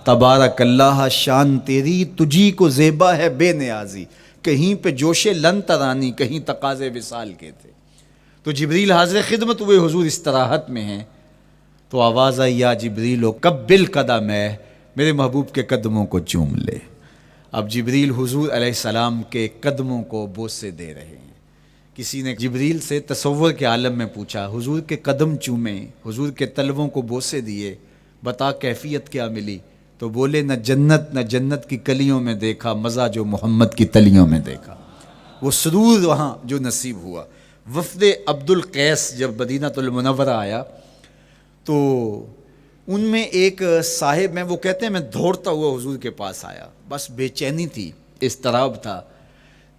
تبارک اللہ، شان تیری تجھی کو زیبا ہے بے نیازی، کہیں پہ جوش لن ترانی، کہیں تقاضے وصال کے تھے۔ تو جبریل حاضر خدمت ہوئے، حضور استراحت میں ہیں، تو آواز آئی یا جبریل قبل قدم ہے، میرے محبوب کے قدموں کو چوم لے۔ اب جبریل حضور علیہ السلام کے قدموں کو بوسے دے رہے ہیں۔ کسی نے جبریل سے تصور کے عالم میں پوچھا، حضور کے قدم چومے، حضور کے تلووں کو بوسے دیے، بتا کیفیت کیا ملی؟ تو بولے نہ جنت کی کلیوں میں دیکھا مزہ جو محمد کی تلیوں میں دیکھا۔ وہ سرور وہاں جو نصیب ہوا۔ وفد عبد القیس جب مدینہ المنورہ آیا تو ان میں ایک صاحب ہیں، وہ کہتے ہیں میں دوڑتا ہوا حضور کے پاس آیا، بس بے چینی تھی، اضطراب تھا۔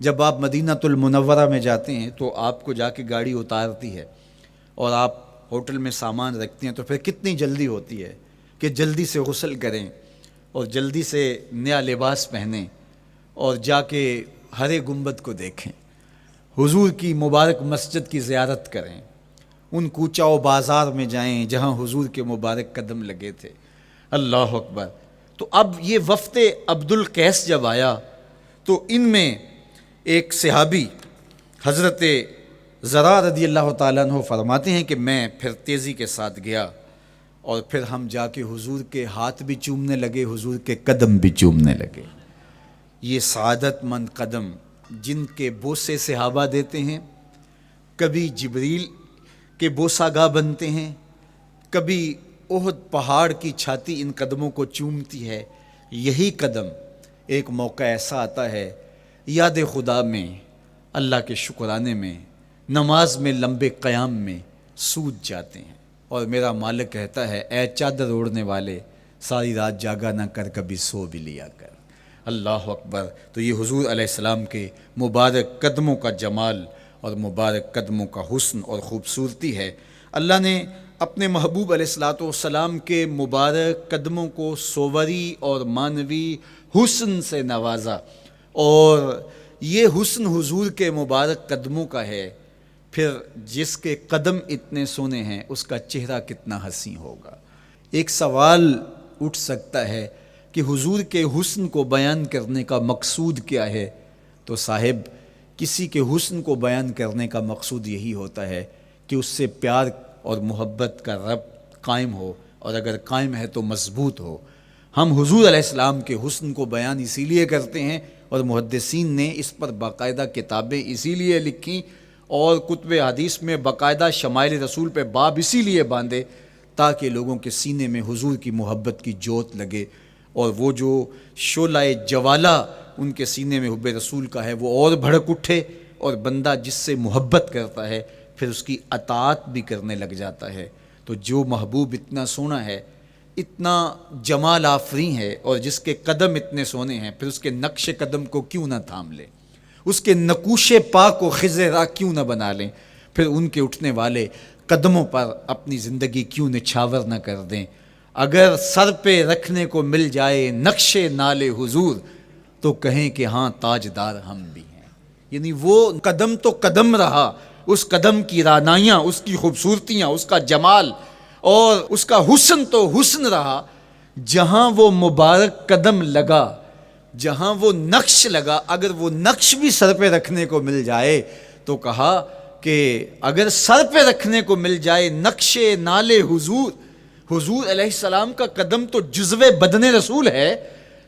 جب آپ مدینہ المنورہ میں جاتے ہیں تو آپ کو جا کے گاڑی اتارتی ہے اور آپ ہوٹل میں سامان رکھتے ہیں، تو پھر کتنی جلدی ہوتی ہے کہ جلدی سے غسل کریں اور جلدی سے نیا لباس پہنیں اور جا کے ہرے گنبد کو دیکھیں، حضور کی مبارک مسجد کی زیارت کریں، ان کوچہ و بازار میں جائیں جہاں حضور کے مبارک قدم لگے تھے۔ اللہ اکبر۔ تو اب یہ وفد عبد القیس جب آیا تو ان میں ایک صحابی حضرت زرع رضی اللہ تعالیٰ عنہ فرماتے ہیں کہ میں پھر تیزی کے ساتھ گیا اور پھر ہم جا کے حضور کے ہاتھ بھی چومنے لگے، حضور کے قدم بھی چومنے لگے۔ یہ سعادت مند قدم جن کے بوسے صحابہ دیتے ہیں، کبھی جبریل کے بوسہ گاہ بنتے ہیں، کبھی احد پہاڑ کی چھاتی ان قدموں کو چومتی ہے۔ یہی قدم ایک موقع ایسا آتا ہے یاد خدا میں، اللہ کے شکرانے میں، نماز میں لمبے قیام میں سوج جاتے ہیں، اور میرا مالک کہتا ہے اے چادر اوڑھنے والے، ساری رات جاگا نہ کر، کبھی سو بھی لیا کر۔ اللہ اکبر۔ تو یہ حضور علیہ السلام کے مبارک قدموں کا جمال اور مبارک قدموں کا حسن اور خوبصورتی ہے۔ اللہ نے اپنے محبوب علیہ السلام کے مبارک قدموں کو صوری اور معنوی حسن سے نوازا، اور یہ حسن حضور کے مبارک قدموں کا ہے، پھر جس کے قدم اتنے سونے ہیں اس کا چہرہ کتنا حسین ہوگا۔ ایک سوال اٹھ سکتا ہے کہ حضور کے حسن کو بیان کرنے کا مقصود کیا ہے؟ تو صاحب، کسی کے حسن کو بیان کرنے کا مقصود یہی ہوتا ہے کہ اس سے پیار اور محبت کا ربط قائم ہو، اور اگر قائم ہے تو مضبوط ہو۔ ہم حضور علیہ السلام کے حسن کو بیان اسی لیے کرتے ہیں، اور محدثین نے اس پر باقاعدہ کتابیں اسی لیے لکھیں اور کتب حدیث میں باقاعدہ شمائل رسول پہ باب اسی لیے باندھے تاکہ لوگوں کے سینے میں حضور کی محبت کی جوت لگے، اور وہ جو شعلہ جوالہ ان کے سینے میں حب رسول کا ہے وہ اور بھڑک اٹھے، اور بندہ جس سے محبت کرتا ہے پھر اس کی اطاعت بھی کرنے لگ جاتا ہے۔ تو جو محبوب اتنا سونا ہے، اتنا جمال آفریں ہے، اور جس کے قدم اتنے سونے ہیں، پھر اس کے نقش قدم کو کیوں نہ تھام لیں، اس کے نقوش پا کو خضر راہ کیوں نہ بنا لیں، پھر ان کے اٹھنے والے قدموں پر اپنی زندگی کیوں نچھاور نہ کر دیں۔ اگر سر پہ رکھنے کو مل جائے نقش نال حضور تو کہیں کہ ہاں تاجدار ہم بھی ہیں۔ یعنی وہ قدم تو قدم رہا، اس قدم کی رعنائیاں، اس کی خوبصورتیاں، اس کا جمال اور اس کا حسن تو حسن رہا۔ جہاں وہ مبارک قدم لگا، جہاں وہ نقش لگا، اگر وہ نقش بھی سر پہ رکھنے کو مل جائے تو کہا کہ اگر سر پہ رکھنے کو مل جائے نقش نال حضور، حضور علیہ السلام کا قدم تو جزو بدن رسول ہے۔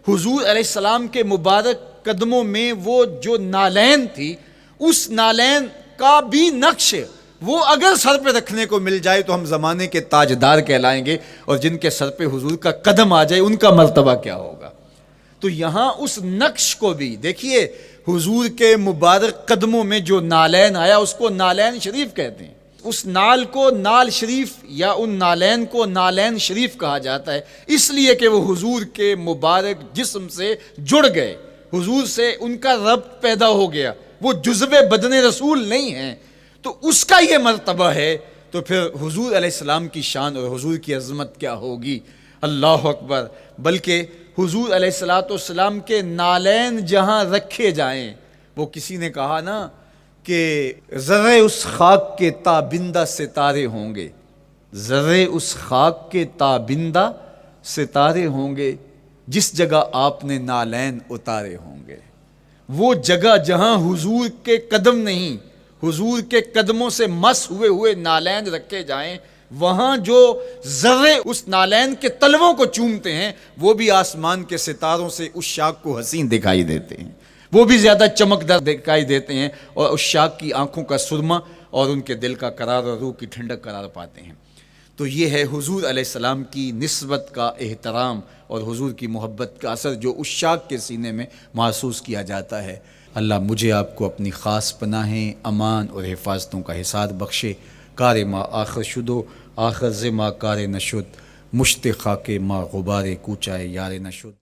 حضور علیہ السلام کے مبارک قدموں میں وہ جو نالین تھی، اس نالین کا بھی نقش وہ اگر سر پہ رکھنے کو مل جائے تو ہم زمانے کے تاجدار کہلائیں گے، اور جن کے سر پہ حضور کا قدم آ جائے ان کا مرتبہ کیا ہوگا۔ تو یہاں اس نقش کو بھی دیکھیے، حضور کے مبارک قدموں میں جو نالین آیا اس کو نالین شریف کہتے ہیں۔ اس نال کو نال شریف یا ان نالین کو نالین شریف کہا جاتا ہے، اس لیے کہ وہ حضور کے مبارک جسم سے جڑ گئے، حضور سے ان کا ربط پیدا ہو گیا، وہ جزو بدن رسول نہیں ہیں، تو اس کا یہ مرتبہ ہے۔ تو پھر حضور علیہ السلام کی شان اور حضور کی عظمت کیا ہوگی، اللہ اکبر۔ بلکہ حضور علیہ السلام کے نالین جہاں رکھے جائیں، وہ کسی نے کہا نا کہ ذرے اس خاک کے تابندہ ستارے ہوں گے، ذرے اس خاک کے تابندہ ستارے ہوں گے جس جگہ آپ نے نالین اتارے ہوں گے۔ وہ جگہ جہاں حضور کے قدم نہیں، حضور کے قدموں سے مس ہوئے ہوئے نالین رکھے جائیں، وہاں جو ذرے اس نالین کے تلووں کو چومتے ہیں وہ بھی آسمان کے ستاروں سے اس شاخ کو حسین دکھائی دیتے ہیں، وہ بھی زیادہ چمکدار دکھائی دیتے ہیں، اور اس شاخ کی آنکھوں کا سرما اور ان کے دل کا قرار اور روح کی ٹھنڈک قرار پاتے ہیں۔ تو یہ ہے حضور علیہ السلام کی نسبت کا احترام اور حضور کی محبت کا اثر جو اس شاخ کے سینے میں محسوس کیا جاتا ہے۔ اللہ مجھے آپ کو اپنی خاص پناہیں، امان اور حفاظتوں کا حصاد بخشے۔ کار ما آخر شدو آخر ز ما کار نشد، مشت خاک ما غبار کوچائے یار نشد۔